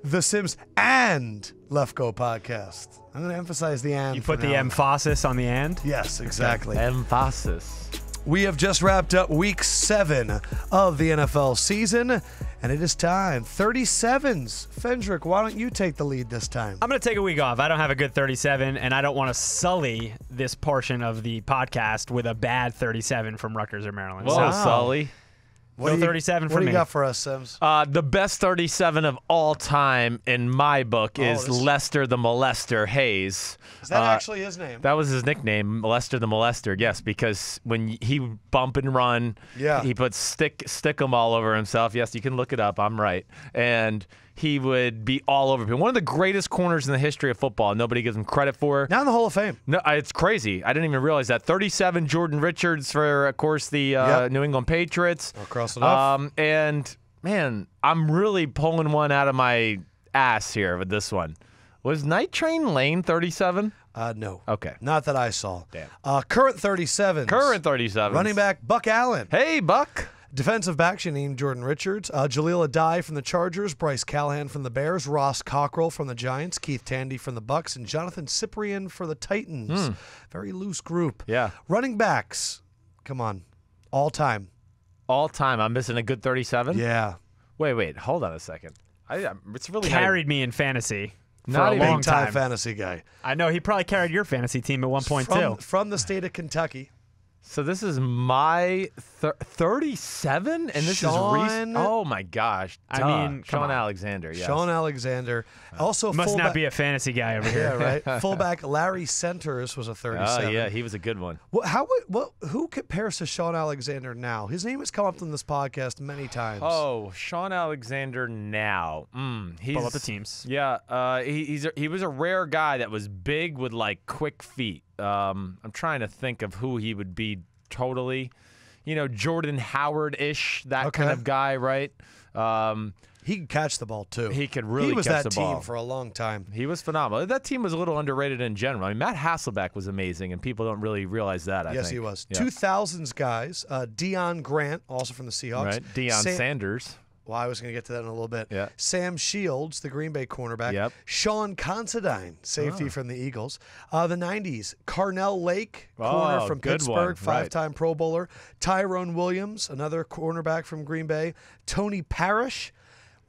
the Sims and Lefkoe podcast. I'm going to emphasize the and. You put the emphasis on the and? Yes, exactly. Emphasis. We have just wrapped up week 7 of the NFL season, and it is time. 37s. Fendrick, why don't you take the lead this time? I'm going to take a week off. I don't have a good 37, and I don't want to sully this portion of the podcast with a bad 37 from Rutgers or Maryland. Whoa, Sully. No 37 for me. What do you got for us, Sims? The best 37 of all time in my book is Lester the Molester Hayes. Is that actually his name? That was his nickname, Lester the Molester, yes, because when he bump and run, he put stick 'em all over himself. Yes, you can look it up. I'm right. And he would be all over people. One of the greatest corners in the history of football. Nobody gives him credit for. Now in the Hall of Fame. No, it's crazy. I didn't even realize that. 37, Jordan Richards for, of course, the New England Patriots. Across enough. And, man, I'm really pulling one out of my ass here with this one. Was Night Train Lane 37? No. Okay. Not that I saw. Damn. Current 37s. Current 37. Running back Buck Allen. Hey, Buck. Defensive backs, you named Jordan Richards. Jaleel Adai from the Chargers, Bryce Callahan from the Bears, Ross Cockrell from the Giants, Keith Tandy from the Bucks, and Jonathan Cyprien for the Titans. Very loose group. Yeah. Running backs, come on, all time. All time. I'm missing a good 37? Yeah. Wait. Hold on a second. It's really carried me in fantasy for Not a even long time. fantasy guy. I know. He probably carried your fantasy team at one point, too. From the state of Kentucky. So this is my 37, and this is recent. Oh my gosh! I mean, Sean Alexander. Yes. Sean Alexander. Also, must not be a fantasy guy over here. Yeah, right. Fullback Larry Centers was a 37. Oh yeah, he was a good one. Who compares to Sean Alexander now? His name has come up in this podcast many times. Oh, Sean Alexander now. Pull up the teams. Yeah, he was a rare guy that was big with like quick feet. I'm trying to think of who he would be totally. Jordan Howard-ish, that kind of guy, right? He could catch the ball, too. He could really catch the ball. He was that team for a long time. He was phenomenal. That team was a little underrated in general. I mean, Matt Hasselbeck was amazing, and people don't really realize that, I think. Yes, he was. Yeah. 2000s guys, Deion Grant, also from the Seahawks. Right, Deion Sanders. Well, I was going to get to that in a little bit. Yeah. Sam Shields, the Green Bay cornerback. Yep. Sean Considine, safety from the Eagles. The 90s, Carnell Lake, corner from Pittsburgh, five-time Pro Bowler. Tyrone Williams, another cornerback from Green Bay. Tony Parrish.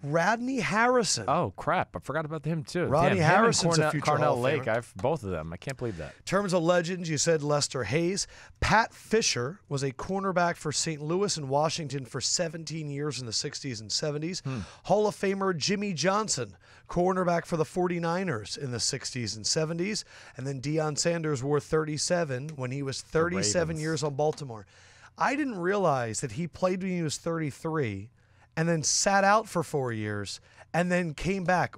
Rodney Harrison. Oh, crap. I forgot about him, too. Rodney Harrison's a future Hall Carnell of Lake. Famer. I've both of them. I can't believe that. In terms of legends, you said Lester Hayes. Pat Fisher was a cornerback for St. Louis and Washington for 17 years in the 60s and 70s. Hall of Famer Jimmy Johnson, cornerback for the 49ers in the 60s and 70s. And then Deion Sanders wore 37 when he was 37 years on Baltimore. I didn't realize that he played when he was 33 and then sat out for 4 years and then came back.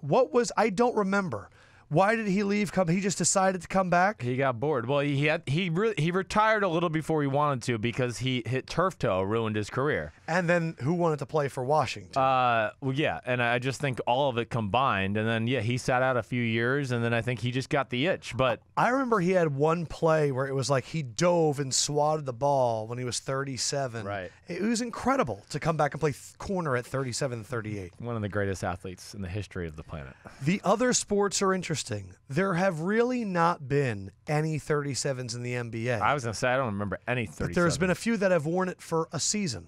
I don't remember. Why did he leave? He just decided to come back? He got bored. Well, he retired a little before he wanted to because he hit turf toe, ruined his career. And then who wanted to play for Washington? Well, yeah, and I just think all of it combined. And then, he sat out a few years, and then I think he just got the itch. But I remember he had one play where it was like he dove and swatted the ball when he was 37. Right. It was incredible to come back and play corner at 37 and 38. One of the greatest athletes in the history of the planet. The other sports are interesting. There have really not been any 37s in the NBA. I was going to say, I don't remember any 37s. But there's been a few that have worn it for a season.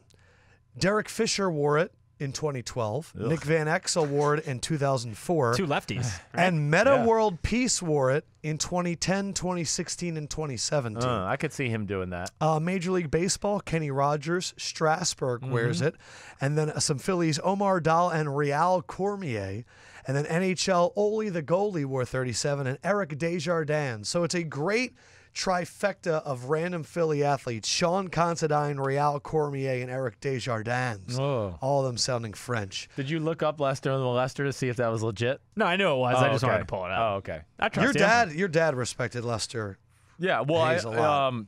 Derek Fisher wore it in 2012. Ugh. Nick Van Exel wore it in 2004. Two lefties. Right? And Meta World Peace wore it in 2010, 2016, and 2017. I could see him doing that. Major League Baseball, Kenny Rogers, Strasburg wears it. And then some Phillies, Omar Dahl and Real Cormier. And then NHL, Ole the goalie wore 37, and Eric Desjardins. So it's a great trifecta of random Philly athletes: Sean Considine, Real Cormier, and Eric Desjardins. Oh. All of them sounding French. Did you look up Lester and the Molester to see if that was legit? No, I knew it was. I just wanted to pull it out. Oh, okay. I trust him. Your dad respected Lester. Yeah, well, Hayes a lot.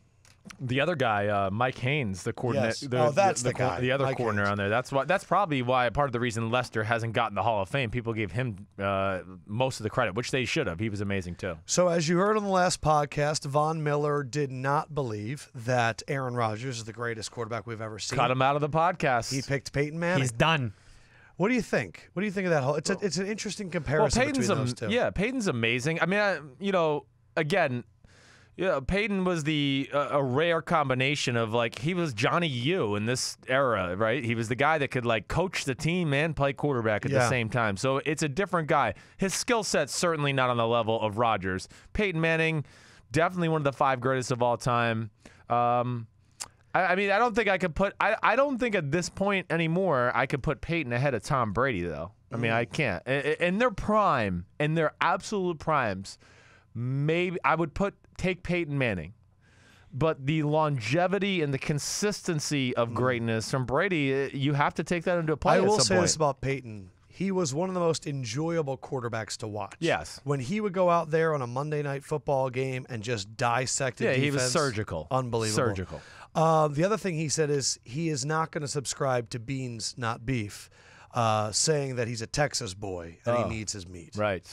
The other guy, Mike Haynes, the coordinator. Yes. That's the guy. The other Mike corner Haynes. on there. That's probably why part of the reason Lester hasn't gotten the Hall of Fame. People gave him most of the credit, which they should have. He was amazing too. So as you heard on the last podcast, Von Miller did not believe that Aaron Rodgers is the greatest quarterback we've ever seen. Cut him out of the podcast. He picked Peyton Manning. He's done. What do you think? What do you think of that whole? It's an interesting comparison between those two. Yeah, Peyton's amazing. I mean, again. Yeah, Peyton was a rare combination of, like, he was Johnny U in this era, right? He was the guy that could, like, coach the team and play quarterback at the same time. So it's a different guy. His skill set's certainly not on the level of Rodgers. Peyton Manning, definitely one of the 5 greatest of all time. I mean, I don't think I could put – I don't think at this point anymore I could put Peyton ahead of Tom Brady, though. I mean, I can't. In their prime, in their absolute primes, maybe I would take Peyton Manning. But the longevity and the consistency of greatness from Brady, you have to take that into play at some point. I will say this about Peyton. He was one of the most enjoyable quarters to watch. Yes. When he would go out there on a Monday night football game and just dissect defense. Yeah, he was surgical. Unbelievable. Surgical. The other thing he said is he is not going to subscribe to beans, not beef. Saying that he's a Texas boy and he needs his meat. Right.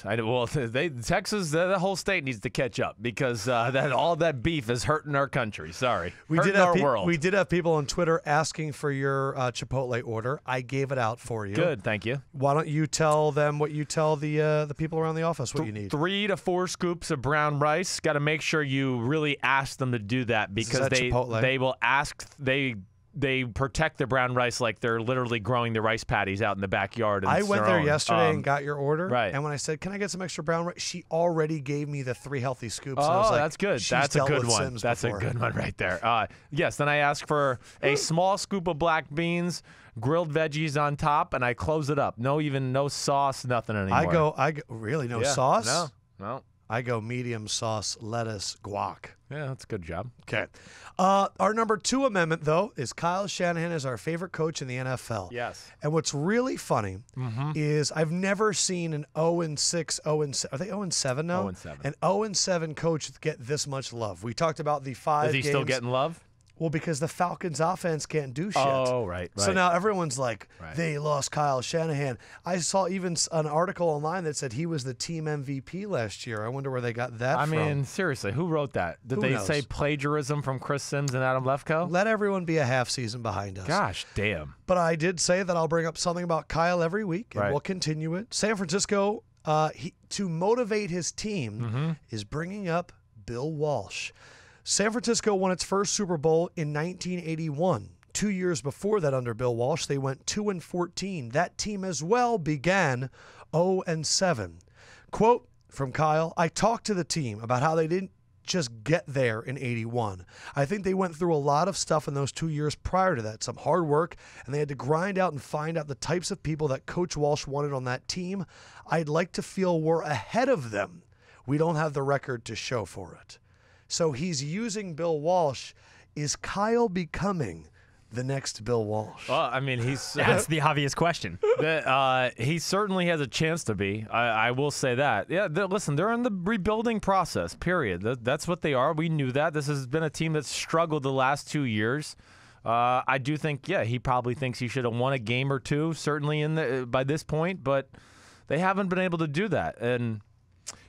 Texas, the whole state needs to catch up because all that beef is hurting our country. Sorry. We did have world. We did have people on Twitter asking for your Chipotle order. I gave it out for you. Good. Thank you. Why don't you tell them what you tell the people around the office what you need? 3 to 4 scoops of brown rice. Got to make sure you really ask them to do that because they will ask they protect the brown rice like they're literally growing the rice patties out in the backyard. And I went there yesterday and got your order. Right. And when I said, can I get some extra brown rice? She already gave me the 3 healthy scoops. Oh, and I was like, that's good. That's a good one. That's a good one right there. Yes, then I asked for a small scoop of black beans, grilled veggies on top, and I close it up. No sauce, nothing anymore. I go really no sauce? No. I go medium sauce, lettuce, guac. Yeah, that's a good job. Okay. Our number 2 amendment, though, is Kyle Shanahan is our favorite coach in the NFL. Yes. And what's really funny is I've never seen an 0-6, 0-7. Are they 0-7 now? 0-7. An 0-7 coach get this much love. We talked about the 5 games. Is he still getting love? Well, because the Falcons' offense can't do shit. Oh, right. So now everyone's like, they lost Kyle Shanahan. I saw even an article online that said he was the team MVP last year. I wonder where they got that from. I mean, seriously, who wrote that? Did they say plagiarism from Chris Sims and Adam Lefkoe? Let everyone be a half season behind us. Gosh, damn. But I did say that I'll bring up something about Kyle every week, and we'll continue it. San Francisco, to motivate his team, is bringing up Bill Walsh. San Francisco won its first Super Bowl in 1981. 2 years before that, under Bill Walsh, they went 2-14. That team as well began 0-7. Quote from Kyle, I talked to the team about how they didn't just get there in 81. I think they went through a lot of stuff in those 2 years prior to that, some hard work, and they had to grind out and find out the types of people that Coach Walsh wanted on that team. I'd like to feel we're ahead of them. We don't have the record to show for it. So he's using Bill Walsh. Is Kyle becoming the next Bill Walsh? Well, I mean, that's the obvious question. He certainly has a chance to be. I will say that. Yeah, listen, they're in the rebuilding process, period. That's what they are. We knew that. This has been a team that's struggled the last 2 years. I do think, he probably thinks he should have won a game or two, certainly by this point, but they haven't been able to do that. And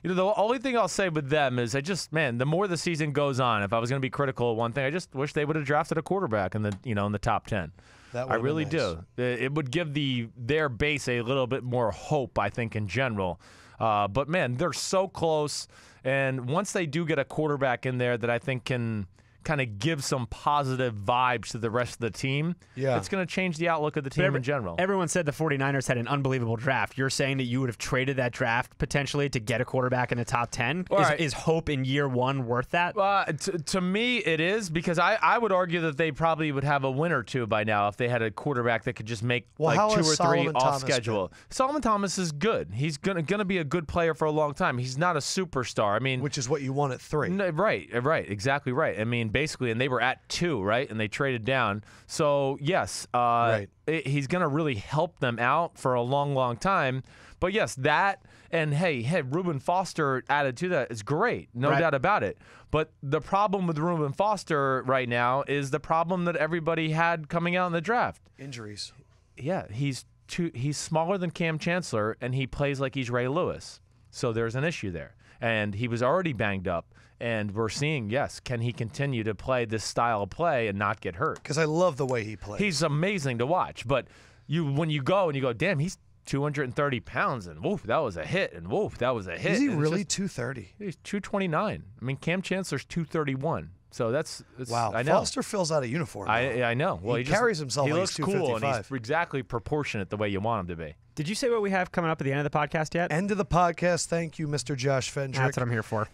the only thing I'll say with them is the more the season goes on, if I was going to be critical of one thing, I just wish they would have drafted a quarterback in the top 10. I really do. It would give their base a little bit more hope, I think, in general. But, man, they're so close. And once they do get a quarterback in there that I think can kind of give some positive vibes to the rest of the team, it's going to change the outlook of the team in general. Everyone said the 49ers had an unbelievable draft. You're saying that you would have traded that draft potentially to get a quarterback in the top 10? Is hope in year 1 worth that? To me, it is, because I would argue that they probably would have a win or two by now if they had a quarterback that could just make 2 or 3 off schedule. Solomon Thomas is good. He's going to be a good player for a long time. He's not a superstar. I mean, which is what you want at 3. Right. Exactly right. I mean, basically, and they were at 2, right? And they traded down. So, yes, he's going to really help them out for a long, long time. But, yes, that and, hey, Reuben Foster added to that is great. No doubt about it. But the problem with Reuben Foster right now is the problem that everybody had coming out in the draft. Injuries. Yeah, he's smaller than Cam Chancellor, and he plays like he's Ray Lewis. So there's an issue there. And he was already banged up. And we're seeing, can he continue to play this style of play and not get hurt? Because I love the way he plays. He's amazing to watch. But when you go, damn, he's 230 pounds, and woof, that was a hit, and woof, that was a hit. Is he really 230? He's 229. I mean, Cam Chancellor's 231. So that's wow. I know. Foster fills out a uniform. I know. Well, he carries himself. He like looks he's cool, and he's exactly proportionate the way you want him to be. Did you say what we have coming up at the end of the podcast yet? End of the podcast. Thank you, Mr. Josh Fendrick. That's what I'm here for.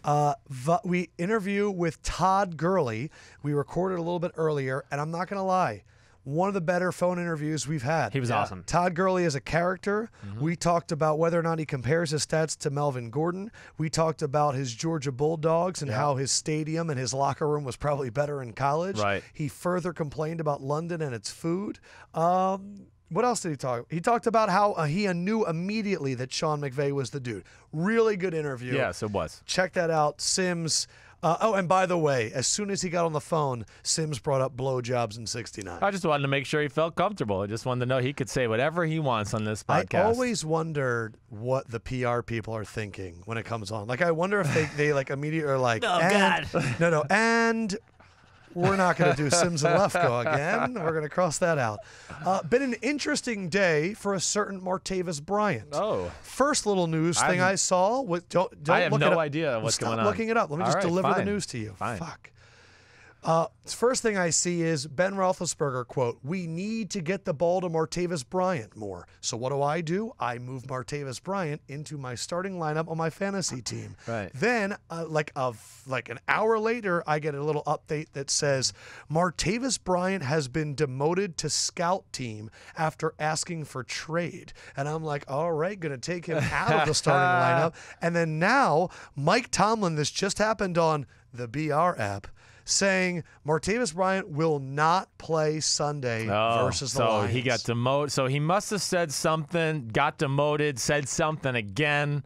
We interview with Todd Gurley. We recorded a little bit earlier, and I'm not going to lie. One of the better phone interviews we've had. He was awesome. Todd Gurley is a character. We talked about whether or not he compares his stats to Melvin Gordon. We talked about his Georgia Bulldogs and how his stadium and his locker room was probably better in college. Right. He further complained about London and its food. What else did he talk? He talked about how he knew immediately that Sean McVay was the dude. Really good interview. Yes, it was. Check that out. Sims. And by the way, as soon as he got on the phone, Sims brought up blowjobs in '69. I just wanted to make sure he felt comfortable. I just wanted to know he could say whatever he wants on this podcast. I always wondered what the PR people are thinking when it comes on. Like, I wonder if they like immediately are like, no, and we're not going to do Sims and Lefkoe again. We're going to cross that out. Been an interesting day for a certain Martavis Bryant. Oh. First little news thing I saw. Don't I have look no it up. idea what's going on. Stop looking it up. Let me just deliver the news to you. Fine. Fuck. First thing I see is Ben Roethlisberger, quote, "We need to get the ball to Martavis Bryant more." So what do? I move Martavis Bryant into my starting lineup on my fantasy team. Right. Then, like an hour later, I get a little update that says Martavis Bryant has been demoted to scout team after asking for trade. And I'm like, all right, going to take him out of the starting lineup. And then now, Mike Tomlin, this just happened on the BR app, saying Martavis Bryant will not play Sunday versus the Lions. So he got demoted. So he must have said something, got demoted, said something again,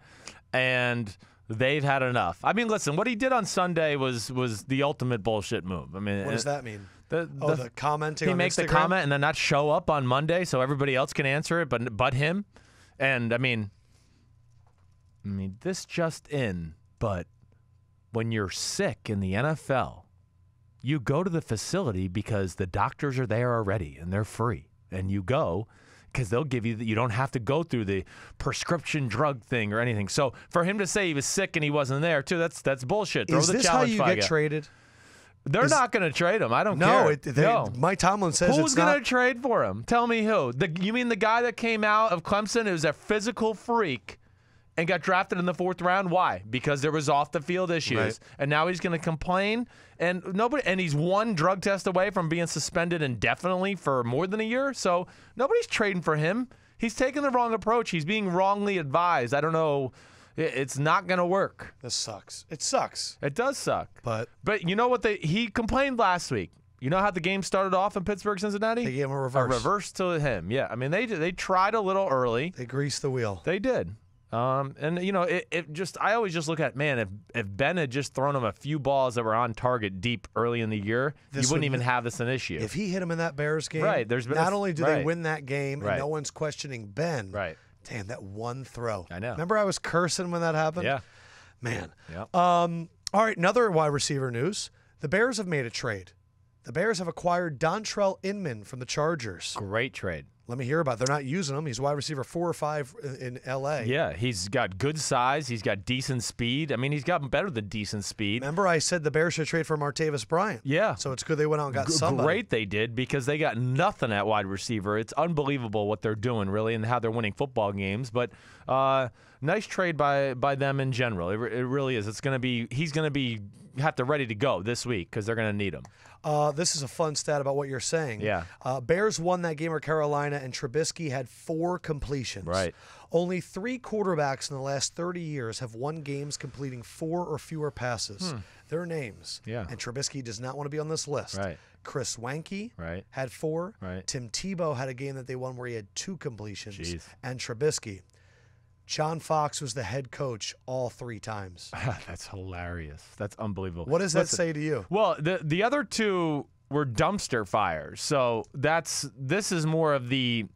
and they've had enough. I mean, listen, what he did on Sunday was the ultimate bullshit move. I mean, what does that mean? The commenting. He on makes Instagram? the comment and then not show up on Monday so everybody else can answer it, but him. And I mean, this just in, but when you're sick in the NFL, you go to the facility because the doctors are there already and they're free. And you go because they'll give you you don't have to go through the prescription drug thing or anything. So for him to say he was sick and he wasn't there, too, that's bullshit. Throw Is the this challenge how you flag get out. Traded? They're not going to trade him. I don't care. No, Mike Tomlin says Who's it's not. going to trade for him? Tell me who. You mean the guy that came out of Clemson who's a physical freak and got drafted in the 4th round? Why? Because there was off-the-field issues. Right. And now he's going to complain. And he's one drug test away from being suspended indefinitely for more than a year. So nobody's trading for him. He's taking the wrong approach. He's being wrongly advised. I don't know. It's not going to work. This sucks. It sucks. It does suck. But you know what? He complained last week. You know how the game started off in Pittsburgh, Cincinnati? They gave him a reverse. A reverse to him. Yeah. I mean, they tried a little early. They greased the wheel. They did. And you know, I always just look at, man, if Ben had just thrown him a few balls that were on target deep early in the year, you wouldn't even have this an issue. If he hit him in that Bears game, right? There's been not only do they win that game, and right. no one's questioning Ben. Right. Damn, that one throw. I know. Remember, I was cursing when that happened. Yeah. Man. Yeah. All right, another wide receiver news. The Bears have made a trade. The Bears have acquired Dontrelle Inman from the Chargers. Great trade. Let me hear about it. They're not using him. He's wide receiver 4 or 5 in L.A. Yeah, he's got good size. He's got decent speed. I mean, he's gotten better than decent speed. Remember I said the Bears should trade for Martavis Bryant? Yeah. So it's good they went out and got somebody. Great they did because they got nothing at wide receiver. It's unbelievable what they're doing, really, and how they're winning football games. But nice trade by them in general. It really is. He's going to be ready to go this week because they're going to need him. This is a fun stat about what you're saying. Yeah. Bears won that game at Carolina, and Trubisky had 4 completions. Right. Only 3 quarterbacks in the last 30 years have won games completing 4 or fewer passes. Their names. Yeah. And Trubisky does not want to be on this list. Right. Chris Wanke Right. had 4. Right. Tim Tebow had a game that they won where he had 2 completions. Jeez. And Trubisky. John Fox was the head coach all 3 times. That's hilarious. That's unbelievable. What does that say to you? Well, the other 2 were dumpster fires. So this is more of the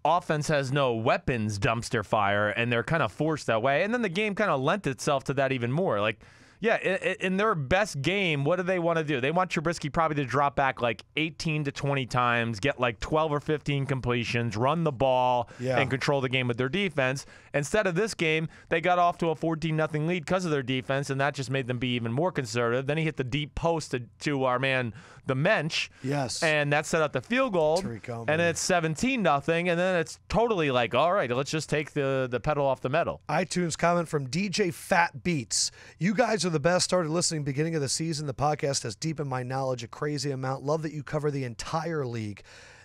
offense has no weapons dumpster fire, and they're kind of forced that way. And then the game kind of lent itself to that even more. Like, Yeah, in their best game, what do they want to do? They want Trubisky probably to drop back like 18 to 20 times, get like 12 or 15 completions, run the ball, and control the game with their defense. Instead of this game, they got off to a 14-0 lead because of their defense, and that just made them be even more conservative. Then he hit the deep post to our man, the Mensch. Yes. And that set up the field goal. And it's 17-0, and then it's totally like, all right, let's just take the pedal off the metal. iTunes comment from DJ Fat Beats. You guys are the best. Started listening beginning of the season. The podcast has deepened my knowledge a crazy amount. Love that you cover the entire league.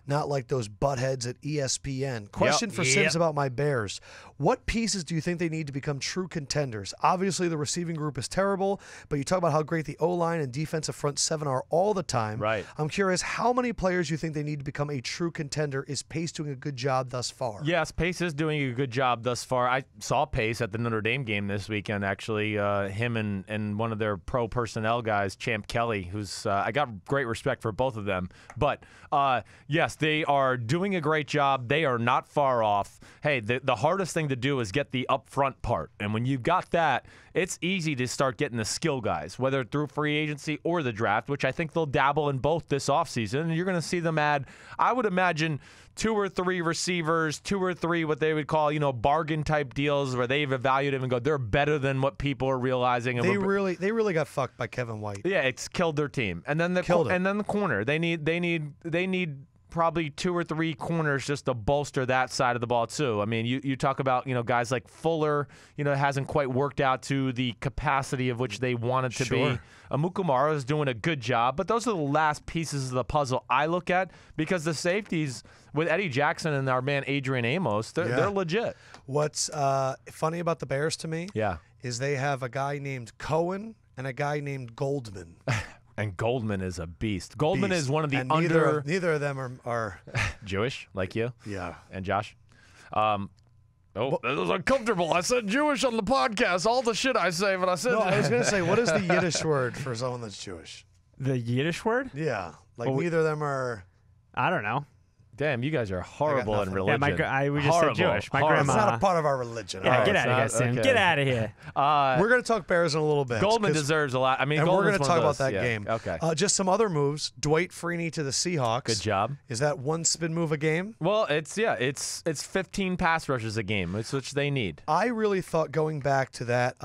Not like those buttheads at ESPN. Question for Sims about my Bears. What pieces do you think they need to become true contenders? Obviously, the receiving group is terrible, but you talk about how great the O-line and defensive front seven are all the time. Right. I'm curious how many players you think they need to become a true contender. Is Pace doing a good job thus far? Yes, Pace is doing a good job thus far. I saw Pace at the Notre Dame game this weekend, actually. Him and one of their pro personnel guys, Champ Kelly, who's I got great respect for both of them. But, yes, they are doing a great job. They are not far off. Hey, the hardest thing to do is get the upfront part. And when you've got that, it's easy to start getting the skill guys, whether through free agency or the draft, which I think they'll dabble in both this offseason. And you're going to see them add, I would imagine, 2 or 3 receivers, 2 or 3 what they would call, bargain type deals where they've evaluated them and go, they're better than what people are realizing. And they really got fucked by Kevin White. Yeah, it's killed their team. And then the corner. They need probably 2 or 3 corners just to bolster that side of the ball too. I mean, you talk about, guys like Fuller, hasn't quite worked out to the capacity of which they wanted to be. Amukamara is doing a good job, but those are the last pieces of the puzzle I look at, because the safeties with Eddie Jackson and our man Adrian Amos, they're legit. What's funny about the Bears to me is they have a guy named Cohen and a guy named Goldman. And Goldman is a beast. Goldman is one of the and neither of them are Jewish, like you. Yeah. And Josh. That was uncomfortable. I said Jewish on the podcast. All the shit I say, but I said. No, I was going to say, what is the Yiddish word for someone that's Jewish? The Yiddish word? Yeah. Like neither of them are. I don't know. Damn, you guys are horrible in religion. Yeah, we just said Jewish. My grandma. It's not a part of our religion. Yeah, get out of here, Sim. Okay. Get out of here. We're going to talk Bears in a little bit. Goldman deserves a lot. I mean, and we're going to talk about that game. Okay. Just some other moves. Dwight Freeney to the Seahawks. Good job. Is that one spin move a game? Well, it's 15 pass rushes a game, which they need. I really thought going back to that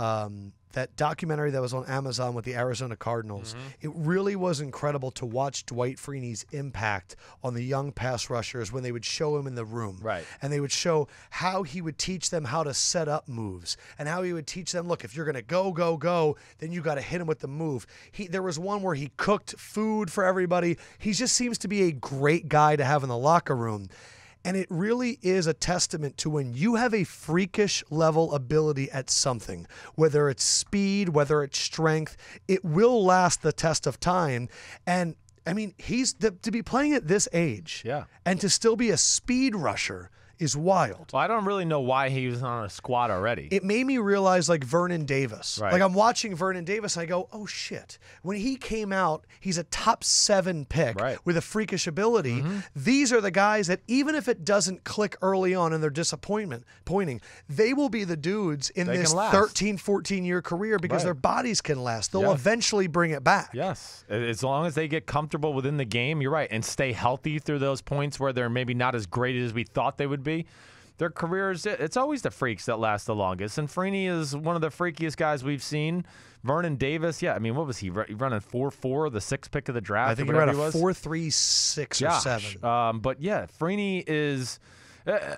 that documentary that was on Amazon with the Arizona Cardinals, it really was incredible to watch Dwight Freeney's impact on the young pass rushers when they would show him in the room. Right. And they would show how he would teach them how to set up moves and how he would teach them, look, if you're going to go, then you got to hit him with the move. There was one where he cooked food for everybody. He just seems to be a great guy to have in the locker room. And it really is a testament to when you have a freakish level ability at something, whether it's speed, whether it's strength, it will last the test of time. And I mean, to be playing at this age and to still be a speed rusher is wild. Well, I don't really know why he was on a squad already. It made me realize, like, Vernon Davis. Right. Like, I'm watching Vernon Davis, and I go, oh, shit. When he came out, he's a top 7 pick with a freakish ability. These are the guys that, even if it doesn't click early on in their pointing, they will be the dudes in this 13, 14-year career because their bodies can last. They'll eventually bring it back. Yes. As long as they get comfortable within the game, you're right, and stay healthy through those points where they're maybe not as great as we thought they would be. Their careers, it's always the freaks that last the longest. And Freeney is one of the freakiest guys we've seen. Vernon Davis, I mean, what was he running 4.4, the 6th pick of the draft? I think he ran a 4.36 or 7. But yeah, Freeney is, they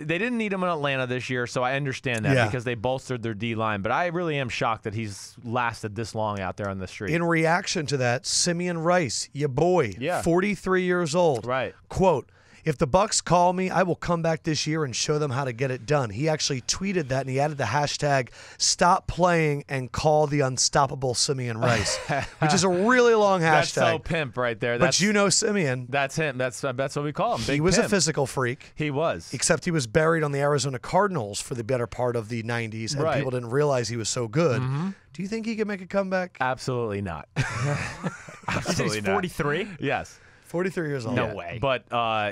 didn't need him in Atlanta this year, so I understand that because they bolstered their D-line. But I really am shocked that he's lasted this long out there on the street. In reaction to that, Simeon Rice, your boy, 43 years old. Right. Quote, if the Bucs call me, I will come back this year and show them how to get it done. He actually tweeted that, and he added the hashtag stop playing and call the unstoppable Simeon Rice, which is a really long hashtag. That's so pimp right there. But you know Simeon. That's him. That's what we call him. He was a physical freak. He was. Except he was buried on the Arizona Cardinals for the better part of the 90s, and people didn't realize he was so good. Do you think he can make a comeback? Absolutely not. Absolutely he's 43? Yes. 43 years old. No way. But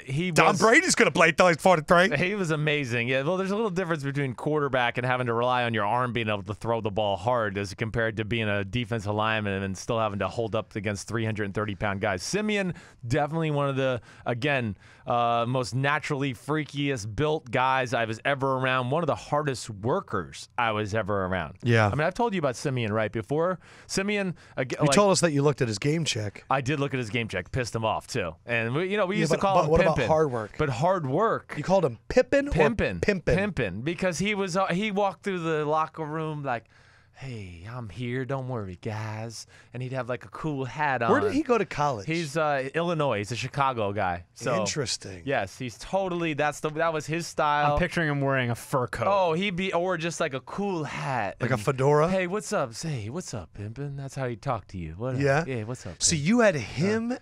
he Tom was, Brady's going to play until he's 43. He was amazing. Yeah, well, there's a little difference between quarterback and having to rely on your arm being able to throw the ball hard as compared to being a defensive lineman and still having to hold up against 330-pound guys. Simeon, definitely one of the, again, most naturally freakiest built guys I was ever around. One of the hardest workers I was ever around. Yeah. I mean, I've told you about Simeon, right, before. Simeon, again, You told us that you looked at his game check. I did look at his game check, pissed him off too, and we used to call him what Pimpin'. about hard work? But hard work. You called him Pippin or Pimpin'. Pimpin'? Pimpin', because he walked through the locker room like, hey, I'm here, don't worry, guys, and he'd have like a cool hat on. Where did he go to college? He's Illinois. He's a Chicago guy. So interesting. yes, he's totally. That was his style. I'm picturing him wearing a fur coat. Oh, or just like a cool hat, Like and, a fedora? Hey, what's up? Say, what's up, Pimpin'? That's how he talked to you. What Yeah? Yeah, what's up? So Pimpin'? you had him,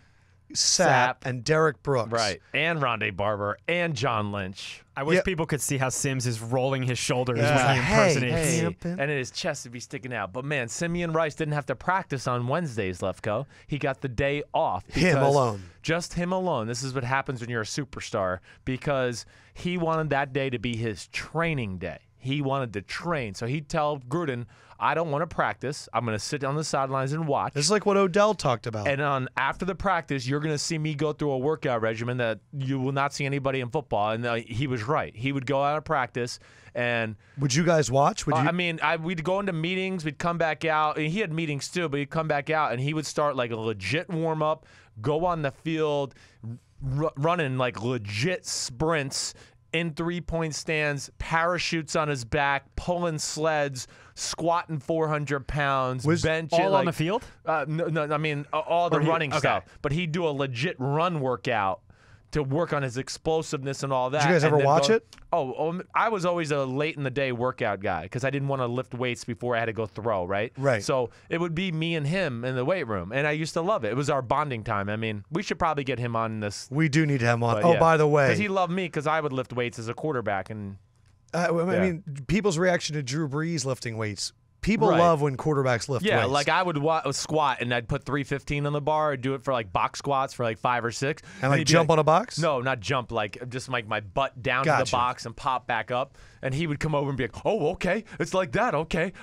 Sapp, and Derek Brooks. Right, and Rondé Barber, and John Lynch. I wish Yeah. people could see how Sims is rolling his shoulders Yeah. when he Hey, impersonates. hey. And in his chest would be sticking out. But man, Simeon Rice didn't have to practice on Wednesdays, Lefkoe. He got the day off. Him because- alone. Just him alone. This is what happens when you're a superstar, because he wanted that day to be his training day. He wanted to train. So he'd tell Gruden, I don't want to practice. I'm going to sit on the sidelines and watch. This is like what Odell talked about. And after the practice, you're going to see me go through a workout regimen that you will not see anybody in football. And he was right. He would go out of practice and Would you guys watch? Would you? I mean, we'd go into meetings, we'd come back out, and he had meetings too, but he'd come back out and he would start like a legit warm up, go on the field, running like legit sprints in 3-point stands, parachutes on his back, pulling sleds, squatting 400 pounds, bench all on the field? No, I mean all the running okay. stuff. But he'd do a legit run workout to work on his explosiveness and all that. Did you guys ever watch it? Oh, I was always a late in the day workout guy because I didn't want to lift weights before I had to go throw, right? Right. So it would be me and him in the weight room, and I used to love it. It was our bonding time. I mean, we should probably get him on this. We do need to have him on. But Oh, yeah. by the way. Because he loved me because I would lift weights as a quarterback. And I mean, people's reaction to Drew Brees lifting weights. People Right. love when quarterbacks lift yeah, weights. like I would squat and I'd put 315 on the bar. I'd do it for like box squats for like 5 or 6. And like he'd be jump on a box? No, not jump. Like just like my butt down to Gotcha. the box and pop back up. And he would come over and be like, "Oh, okay, it's like that. Okay,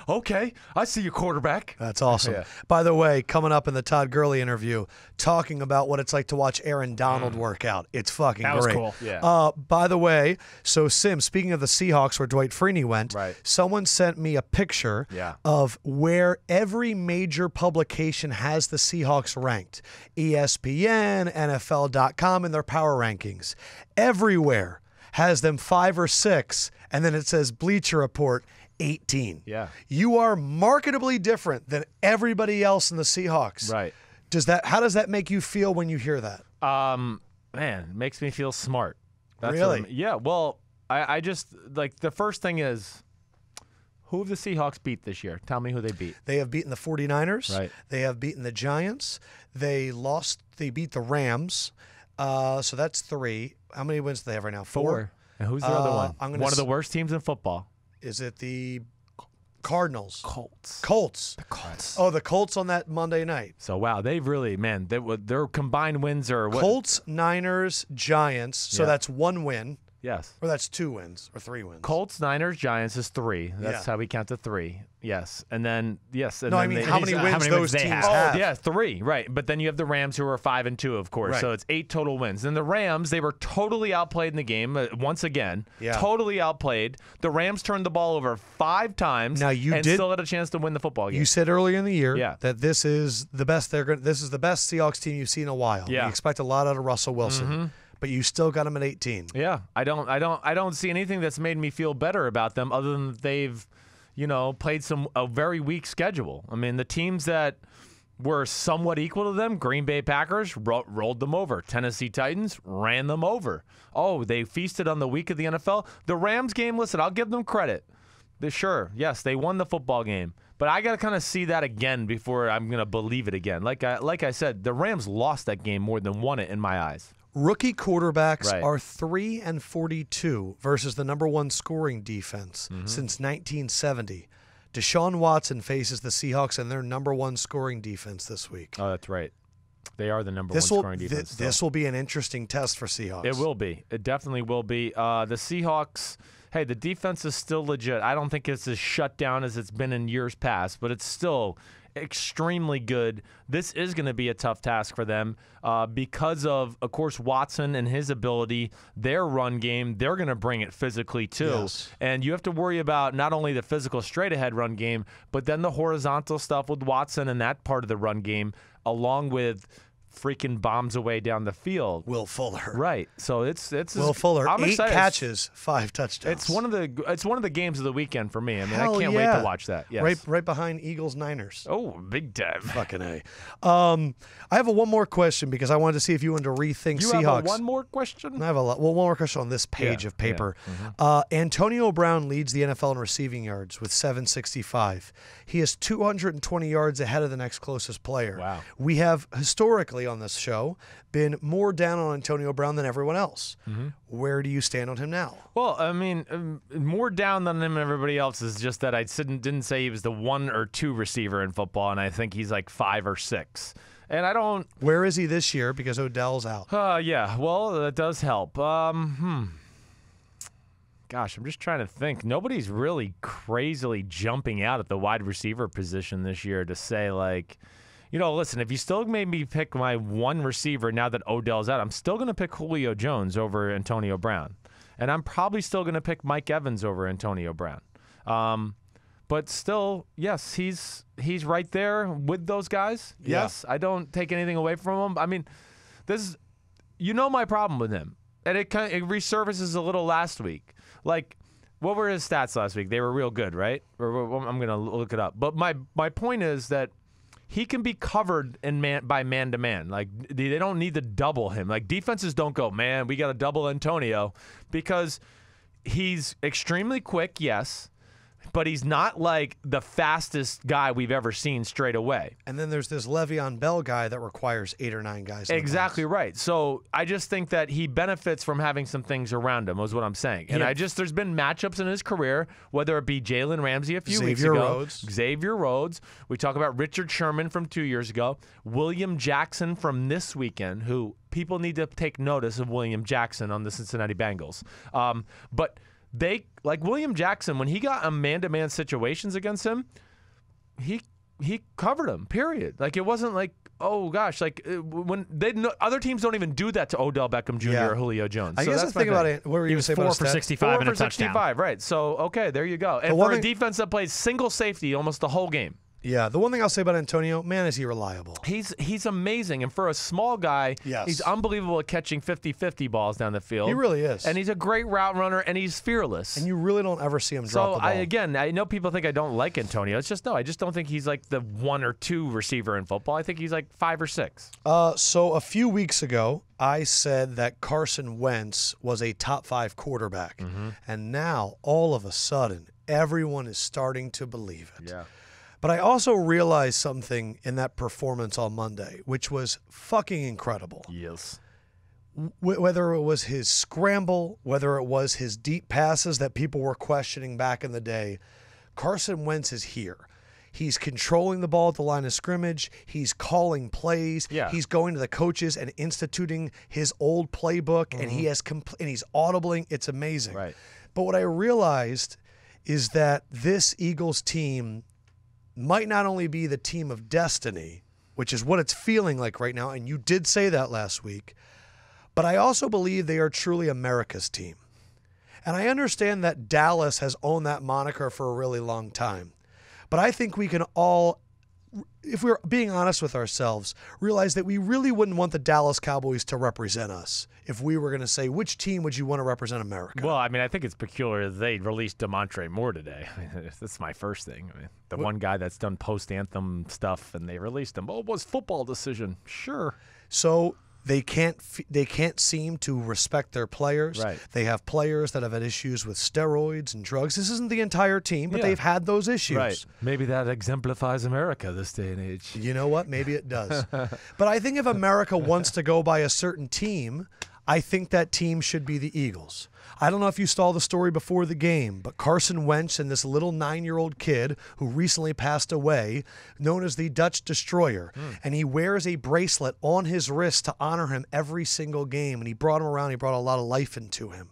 I see your quarterback." That's awesome. Yeah. By the way, coming up in the Todd Gurley interview, talking about what it's like to watch Aaron Donald work out. It's fucking That was great. cool. Yeah. By the way, so Sim, speaking of the Seahawks where Dwight Freeney went, Right. someone sent me a picture Yeah. of where every major publication has the Seahawks ranked. ESPN, NFL.com, and their power rankings. Everywhere has them 5 or 6, and then it says Bleacher Report 18. Yeah. You are marketably different than everybody else in the Seahawks. Right. How does that make you feel when you hear that? Man, it makes me feel smart. That's Really? what yeah. Well, I just like the first thing is, who have the Seahawks beat this year? Tell me who they beat. They have beaten the 49ers. Right. They have beaten the Giants. They beat the Rams. So that's 3. How many wins do they have right now? 4. And who's the other one? I'm One of the worst teams in football. Is it the Cardinals? Colts. Colts. The Colts. Oh, the Colts on that Monday night. So wow, they've really their combined wins are what? Colts, Niners, Giants. So Yeah. that's 1 win. Yes. Or that's 2 wins or 3 wins. Colts, Niners, Giants is 3. That's Yeah. how we count to 3. Yes, and then yes. And No, then I mean they- how many how wins many those wins they teams have. have. Oh, yeah, 3, right. But then you have the Rams who are 5-2, of course. Right. So it's 8 total wins. And the Rams, they were totally outplayed in the game once again. Yeah. Totally outplayed. The Rams turned the ball over 5 times. Now, you and did- still had a chance to win the football game. You said earlier in the year Yeah. that this is the best this is the best Seahawks team you've seen in a while. Yeah. You expect a lot out of Russell Wilson. But you still got him at 18. Yeah, I don't see anything that's made me feel better about them other than they've, played a very weak schedule. I mean, the teams that were somewhat equal to them, Green Bay Packers rolled them over. Tennessee Titans ran them over. Oh, they feasted on the week of the NFL. The Rams game, listen, I'll give them credit. Yes, they won the football game. But I got to kind of see that again before I'm going to believe it again. Like I said, the Rams lost that game more than won it in my eyes. Rookie quarterbacks Right. are 3-42 versus the number 1 scoring defense Mm-hmm. since 1970. Deshaun Watson faces the Seahawks and their number 1 scoring defense this week. Oh, that's right. They are the number one scoring defense. This will be an interesting test for Seahawks. It will be. It definitely will be. The Seahawks, hey, the defense is still legit. I don't think it's as shut down as it's been in years past, but it's still extremely good. This is going to be a tough task for them because of course, Watson and his ability, their run game, they're going to bring it physically too. Yes. And you have to worry about not only the physical straight-ahead run game, but then the horizontal stuff with Watson and that part of the run game, along with freaking bombs away down the field. Will Fuller. Right. So it's Will Fuller, I'm 8 excited. catches, 5 touchdowns. It's one of the games of the weekend for me. I mean, Hell I can't wait to watch that. Yes. Right behind Eagles Niners. Oh, big time. Fucking A. I have one more question because I wanted to see if you wanted to rethink You Seahawks. have one more question? I have one more question on this page of paper. Antonio Brown leads the NFL in receiving yards with 765. He is 220 yards ahead of the next closest player. Wow. We have historically on this show been more down on Antonio Brown than everyone else. Where do you stand on him now? Well, I mean, more down than him and everybody else is just that I didn't say he was the 1 or 2 receiver in football, and I think he's like 5 or 6. And I don't. Where is he this year? Because Odell's out. Yeah. Well, that does help. Gosh, I'm just trying to think. Nobody's really crazily jumping out at the wide receiver position this year to say, like, you know, listen, if you still made me pick my one receiver now that Odell's out, I'm still going to pick Julio Jones over Antonio Brown. And I'm probably still going to pick Mike Evans over Antonio Brown. But still, yes, he's right there with those guys. Yes, I don't take anything away from him. I mean, my problem with him. And it resurfaces a little last week. Like, what were his stats last week? They were real good, right? I'm going to look it up. But my point is that he can be covered by man-to-man. Like, they don't need to double him. Like, defenses don't go, man, we got to double Antonio, because he's extremely quick, yes, but he's not like the fastest guy we've ever seen straight away. And then there's this Le'Veon Bell guy that requires 8 or 9 guys. Exactly right. So I just think that he benefits from having some things around him, is what I'm saying. And there's been matchups in his career, whether it be Jalen Ramsey a few weeks ago, Xavier Rhodes. We talk about Richard Sherman from 2 years ago, William Jackson from this weekend, who people need to take notice of William Jackson on the Cincinnati Bengals. But they, like William Jackson, when he got man-to-man situations against him, he covered him, period. Like, it wasn't like, oh gosh, like when other teams don't even do that to Odell Beckham Jr. or Julio Jones. I guess the thing about it, what were you going to say about 4 for 65 and a touchdown. 65, right. So, okay, there you go. And for a defense that plays single safety almost the whole game. Yeah, the one thing I'll say about Antonio, man, is he reliable. He's amazing. And for a small guy, he's unbelievable at catching 50-50 balls down the field. He really is. And he's a great route runner, and he's fearless. And you really don't ever see him drop the ball. I know people think I don't like Antonio. It's just, no, I just don't think he's like the 1 or 2 receiver in football. I think he's like 5 or 6. So a few weeks ago, I said that Carson Wentz was a top 5 quarterback. And now, all of a sudden, everyone is starting to believe it. Yeah. But I also realized something in that performance on Monday, which was fucking incredible. Yes. Whether it was his scramble, whether it was his deep passes that people were questioning back in the day, Carson Wentz is here. He's controlling the ball at the line of scrimmage. He's calling plays. Yeah. He's going to the coaches and instituting his old playbook, and he has and he's audibling. It's amazing. Right. But what I realized is that this Eagles team might not only be the team of destiny, which is what it's feeling like right now, and you did say that last week, but I also believe they are truly America's team. And I understand that Dallas has owned that moniker for a really long time. But I think we can all, if we're being honest with ourselves, realize that we really wouldn't want the Dallas Cowboys to represent us if we were going to say, which team would you want to represent America? Well, I mean, I think it's peculiar that they released Dontrelle Moore today. I mean, that's my first thing. I mean, the one guy that's done post-anthem stuff, and they released him. Oh, it was football decision. Sure. So they can't seem to respect their players. Right. They have players that have had issues with steroids and drugs. This isn't the entire team, but they've had those issues. Right. Maybe that exemplifies America this day and age. You know what? Maybe it does. But I think if America wants to go by a certain team, I think that team should be the Eagles. I don't know if you saw the story before the game, but Carson Wentz and this little 9-year-old kid who recently passed away, known as the Dutch Destroyer, and he wears a bracelet on his wrist to honor him every single game, and he brought him around. He brought a lot of life into him.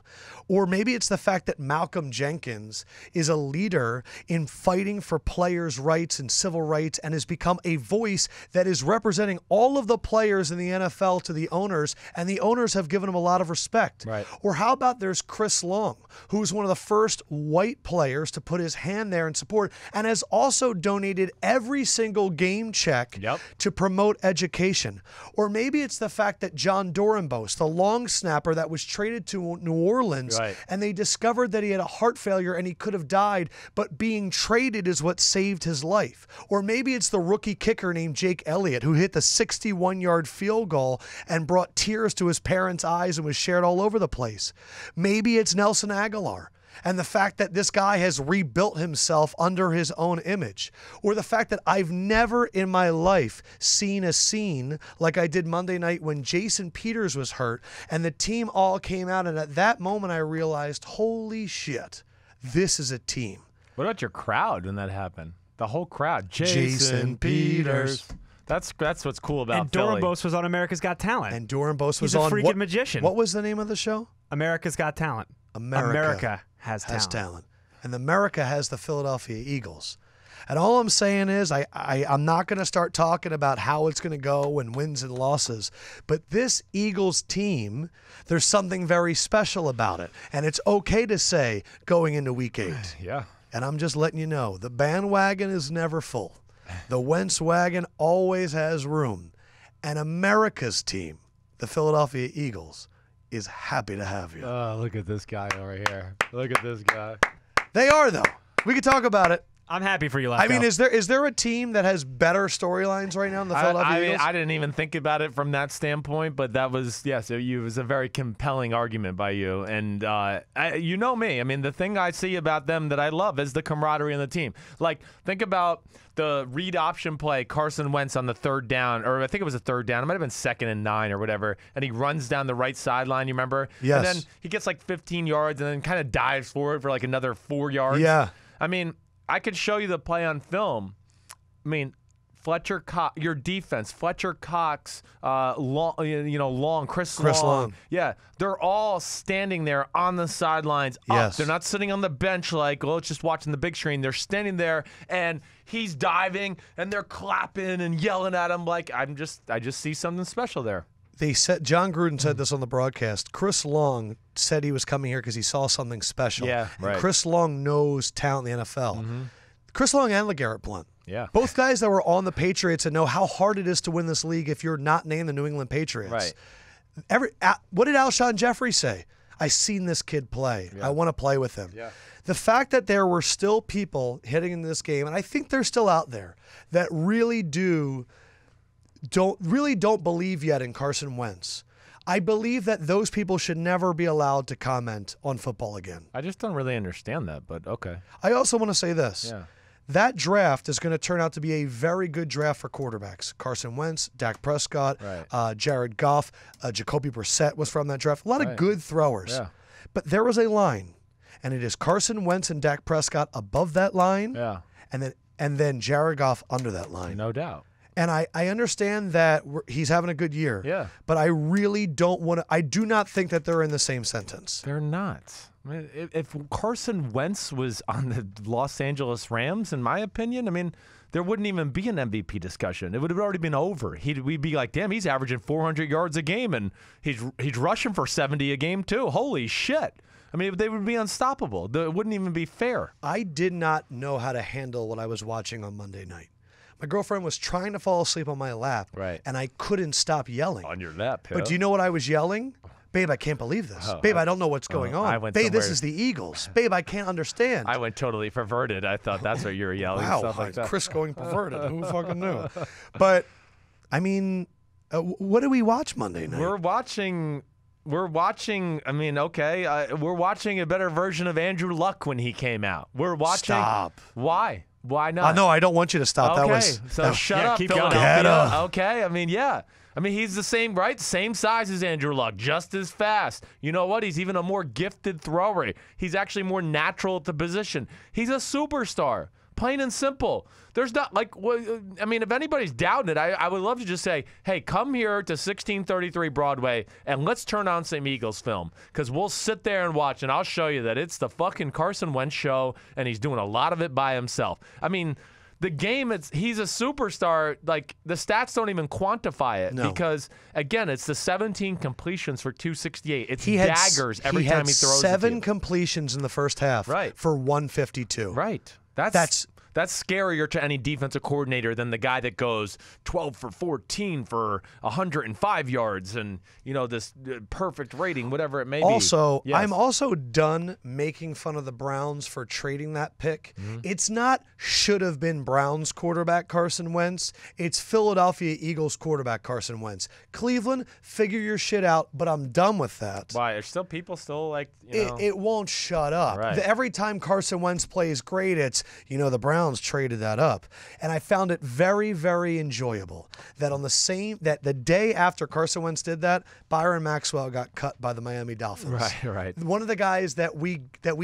Or maybe it's the fact that Malcolm Jenkins is a leader in fighting for players' rights and civil rights and has become a voice that is representing all of the players in the NFL to the owners, and the owners have given him a lot of respect. Right. Or how about there's Chris Long, who's one of the first white players to put his hand there in support and has also donated every single game check to promote education. Or maybe it's the fact that John Dorenbos, the long snapper that was traded to New Orleans, and they discovered that he had a heart failure and he could have died, but being traded is what saved his life. Or maybe it's the rookie kicker named Jake Elliott who hit the 61-yard field goal and brought tears to his parents' eyes and was shared all over the place. Maybe it's Nelson Aguilar and the fact that this guy has rebuilt himself under his own image. Or the fact that I've never in my life seen a scene like I did Monday night when Jason Peters was hurt and the team all came out, and at that moment I realized, holy shit, this is a team. What about your crowd when that happened? The whole crowd. Jason Peters. That's what's cool about Philly. And Dorenbos was on America's Got Talent. And Dorenbos was He's a freaking magician. What was the name of the show? America's Got Talent. America has talent. And America has the Philadelphia Eagles. And all I'm saying is I'm not going to start talking about how it's going to go and wins and losses. But this Eagles team, there's something very special about it. And it's okay to say going into Week 8. Yeah. And I'm just letting you know, the bandwagon is never full. The Wentz wagon always has room. And America's team, the Philadelphia Eagles, is happy to have you. Oh, look at this guy over here. Look at this guy. They are, though. We could talk about it. I'm happy for you, Lefkoe. I mean, is there a team that has better storylines right now than the Philadelphia Eagles? I didn't even think about it from that standpoint, but that was, yes, it was a very compelling argument by you. And you know me. I mean, the thing I see about them that I love is the camaraderie in the team. Like, think about the read option play, Carson Wentz on the third down, or I think it was a third down. It might have been 2nd and 9 or whatever, and he runs down the right sideline, you remember? Yes. And then he gets like 15 yards and then kind of dives forward for like another 4 yards. Yeah. I mean, I could show you the play on film. I mean, Fletcher Cox, your defense, Fletcher Cox, Long, Chris Long. Yeah, they're all standing there on the sidelines. Yes. They're not sitting on the bench like, well, it's just watching the big screen. They're standing there, and he's diving, and they're clapping and yelling at him like, I just see something special there. They said, Jon Gruden said this on the broadcast. Chris Long said he was coming here because he saw something special. Yeah, right. And Chris Long knows talent in the NFL. Mm-hmm. Chris Long and LeGarrette Blount. Yeah. Both guys that were on the Patriots and know how hard it is to win this league if you're not named the New England Patriots. Right. What did Alshon Jeffrey say? I seen this kid play. Yeah. I want to play with him. Yeah. The fact that there were still people hitting in this game, and I think they're still out there, that really don't believe yet in Carson Wentz. I believe that those people should never be allowed to comment on football again. I just don't really understand that, but okay. I also want to say this. Yeah. That draft is going to turn out to be a very good draft for quarterbacks. Carson Wentz, Dak Prescott, Jared Goff, Jacoby Brissett was from that draft. A lot of good throwers. Yeah. But there was a line, and it is Carson Wentz and Dak Prescott above that line, and then Jared Goff under that line. No doubt. And I understand that he's having a good year. Yeah. But I really don't want to. I do not think that they're in the same sentence. They're not. I mean, if Carson Wentz was on the Los Angeles Rams, in my opinion, I mean, there wouldn't even be an MVP discussion. It would have already been over. We'd be like, damn, he's averaging 400 yards a game, and he's rushing for 70 a game too. Holy shit. I mean, they would be unstoppable. It wouldn't even be fair. I did not know how to handle what I was watching on Monday night. My girlfriend was trying to fall asleep on my lap, and I couldn't stop yelling. On your lap, But do you know what I was yelling? Babe, I can't believe this. Babe, I don't know what's going on. Babe, this is the Eagles. Babe, I can't understand. I went totally perverted. I thought that's what you were yelling. Wow, stuff like that. Chris going perverted. Who fucking knew? But, I mean, what did we watch Monday night? We're watching. I mean, okay. We're watching a better version of Andrew Luck when he came out. We're watching. Stop. Why? Why not? No, I don't want you to stop. Okay, Shut up, keep Philadelphia. going. Okay, I mean, yeah. I mean, he's the same, right? Same size as Andrew Luck, just as fast. You know what? He's even a more gifted thrower. He's actually more natural at the position. He's a superstar, plain and simple. There's not, like, I mean, if anybody's doubting it, I would love to just say, hey, come here to 1633 Broadway and let's turn on some Eagles film, because we'll sit there and watch, and I'll show you that it's the fucking Carson Wentz show, and he's doing a lot of it by himself. I mean, the game, he's a superstar. Like, the stats don't even quantify it because, again, it's the 17 completions for 268. It's daggers every time he throws. He had 7 completions in the first half for 152. Right. That's scarier to any defensive coordinator than the guy that goes 12 for 14 for 105 yards and, you know, this perfect rating, whatever it may be. Also, I'm also done making fun of the Browns for trading that pick. It's not should have been Browns quarterback Carson Wentz. It's Philadelphia Eagles quarterback Carson Wentz. Cleveland, figure your shit out, but I'm done with that. Why? There's still people like, you know. It won't shut up. Right. Every time Carson Wentz plays great, it's, you know, the Browns traded that up. And I found it very, very enjoyable that that the day after Carson Wentz did that, Byron Maxwell got cut by the Miami Dolphins. Right. One of the guys that we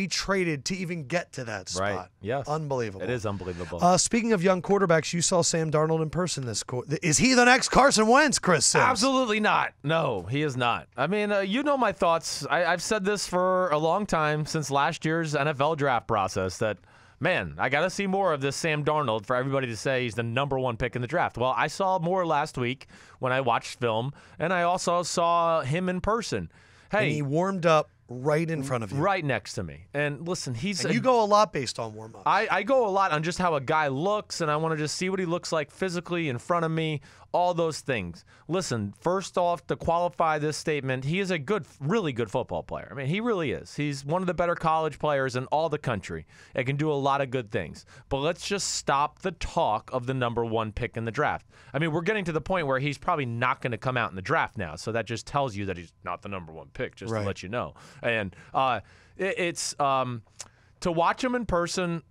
traded to even get to that spot. Right. Yes. Unbelievable. It is unbelievable. Speaking of young quarterbacks, you saw Sam Darnold in person this quarter. Is he the next Carson Wentz, Chris Sims? Absolutely not. No, he is not. I mean, you know my thoughts. I've said this for a long time, since last year's NFL draft process, that, man, I got to see more of this Sam Darnold for everybody to say he's the #1 pick in the draft. Well, I saw more last week when I watched film, and I also saw him in person. Hey, and he warmed up right in front of you. Right next to me. And listen, you go a lot based on warm-up. I go a lot on just how a guy looks, and I want to just see what he looks like physically in front of me, all those things. Listen, first off, to qualify this statement, he is a really good football player. I mean, he really is. He's one of the better college players in all the country. He can do a lot of good things. But let's just stop the talk of the #1 pick in the draft. I mean, we're getting to the point where he's probably not going to come out in the draft now, so that just tells you that he's not the #1 pick, just to let you know. And it's to watch him in person.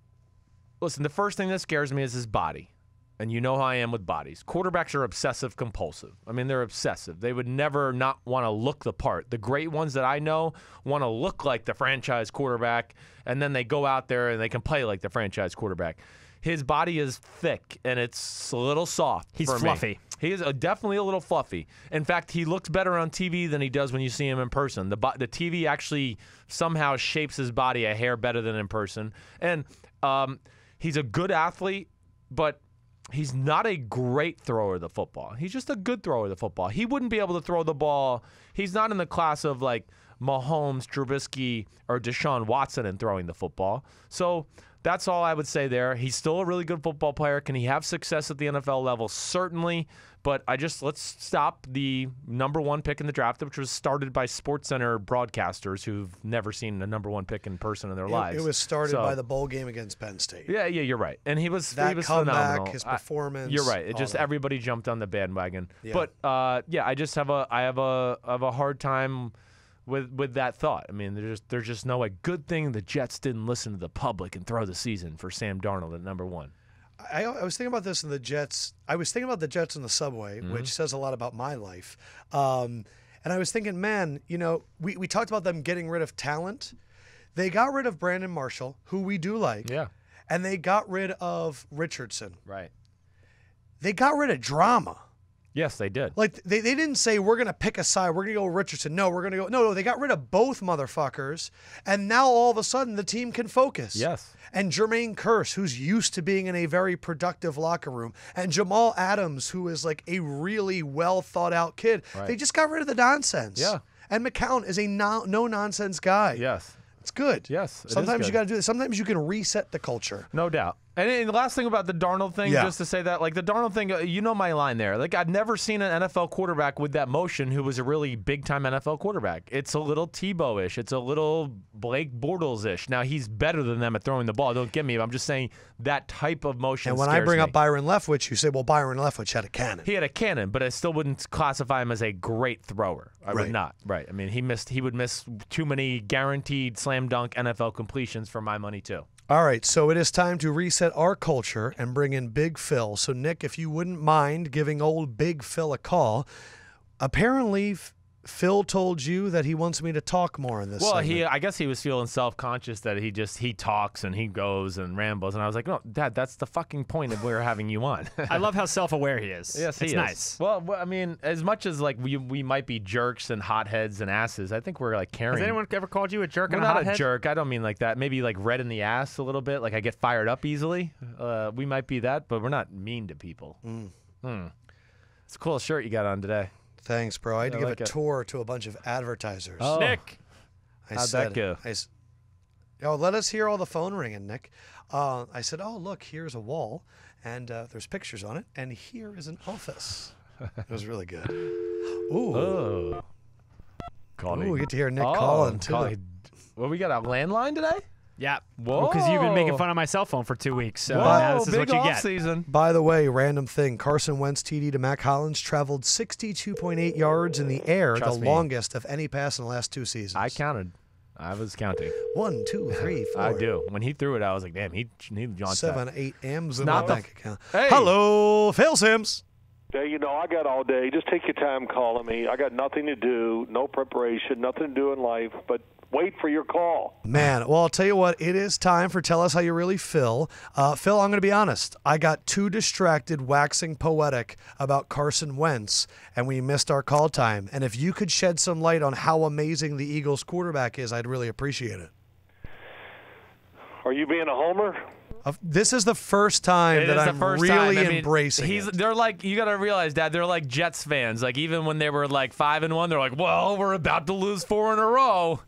Listen, the first thing that scares me is his body. And you know how I am with bodies. Quarterbacks are obsessive compulsive. I mean, they're obsessive. They would never not want to look the part. The great ones that I know want to look like the franchise quarterback, and then they go out there and they can play like the franchise quarterback. His body is thick, and it's a little soft. He's fluffy. He is definitely a little fluffy. In fact, he looks better on TV than he does when you see him in person. The TV actually somehow shapes his body a hair better than in person. And he's a good athlete, but he's not a great thrower of the football. He's just a good thrower of the football. He wouldn't be able to throw the ball. He's not in the class of like Mahomes, Trubisky, or Deshaun Watson in throwing the football. So that's all I would say there. He's still a really good football player. Can he have success at the NFL level? Certainly. But let's stop the #1 pick in the draft, which was started by SportsCenter broadcasters who've never seen a #1 pick in person in their lives. It was started by the bowl game against Penn State. Yeah, you're right. And he was comeback, phenomenal. His performance. You're right. Everybody jumped on the bandwagon. Yeah. But I just have a hard time with that thought. I mean, there's just no good thing the Jets didn't listen to the public and throw the season for Sam Darnold at #1. I was thinking about this in the Jets. I was thinking about the Jets in the subway, which says a lot about my life. And I was thinking, man, you know, we talked about them getting rid of talent. They got rid of Brandon Marshall, who we do like. Yeah. And they got rid of Richardson. Right. They got rid of drama. Yes, they did. Like, they didn't say, we're going to pick a side. We're going to go Richardson. No, we're going to go. No, they got rid of both motherfuckers. And now all of a sudden the team can focus. Yes. And Jermaine Kearse, who's used to being in a very productive locker room. And Jamal Adams, who is like a really well thought out kid. Right. They just got rid of the nonsense. Yeah. And McCown is a no-nonsense guy. Yes. It's good. Yes. Sometimes you got to do this. Sometimes you can reset the culture. No doubt. And the last thing about the Darnold thing, just to say that, like the Darnold thing, you know my line there. Like, I've never seen an NFL quarterback with that motion who was a really big-time NFL quarterback. It's a little Tebow-ish. It's a little Blake Bortles-ish. Now, he's better than them at throwing the ball. Don't get me. I'm just saying that type of motion And when I bring up Byron Leftwich, you say, well, Byron Leftwich had a cannon. He had a cannon, but I still wouldn't classify him as a great thrower. I would not. Right. I mean, he would miss too many guaranteed slam dunk NFL completions for my money, too. All right, so it is time to reset our culture and bring in Big Phil. So, Nick, if you wouldn't mind giving old Big Phil a call. Apparently, Phil told you that he wants me to talk more in this segment. I guess he was feeling self-conscious that he talks and he goes and rambles. And I was like, no, Dad, that's the fucking point of we're having you on. I love how self-aware he is. Yes, it's nice. Well, I mean, as much as like we might be jerks and hotheads and asses, I think we're like caring. Has anyone ever called you a jerk and a not hothead? a jerk. I don't mean like that. Maybe like red in the ass a little bit. Like I get fired up easily. We might be that, but we're not mean to people. It's a cool shirt you got on today. Thanks, bro. I had to give a tour to a bunch of advertisers. Oh. Nick. How'd that go? Let us hear all the phone ringing, Nick. I said, oh, look, here's a wall, and there's pictures on it, and here is an office. It was really good. Ooh. Oh. Ooh, we get to hear Nick calling, too. Well, we got a landline today? Yeah. Whoa. Because you've been making fun of my cell phone for 2 weeks. So Whoa, now this is big what you get. Season. By the way, random thing. Carson Wentz TD to Mac Hollins traveled 62.8 yards in the air, Trust the me. longest of any pass in the last 2 seasons. I counted. I was counting. 1, 2, 3, 4. I do. When he threw it, I was like, damn, he John 7, 8 M's in Not my the- bank account. Hey. Hello, Phil Sims. Hey, I got all day. Just take your time calling me. I got nothing to do, no preparation, nothing to do in life, but wait for your call. Man, well, I'll tell you what, it is time for Tell Us How You Really Feel. Phil, I'm going to be honest. I got too distracted waxing poetic about Carson Wentz, and we missed our call time. And if you could shed some light on how amazing the Eagles quarterback is, I'd really appreciate it. Are you being a homer? This is the first time that I'm really embracing it. They're like, you got to realize, Dad, they're like Jets fans. Like, even when they were like 5-1, they're like, well, we're about to lose 4 in a row.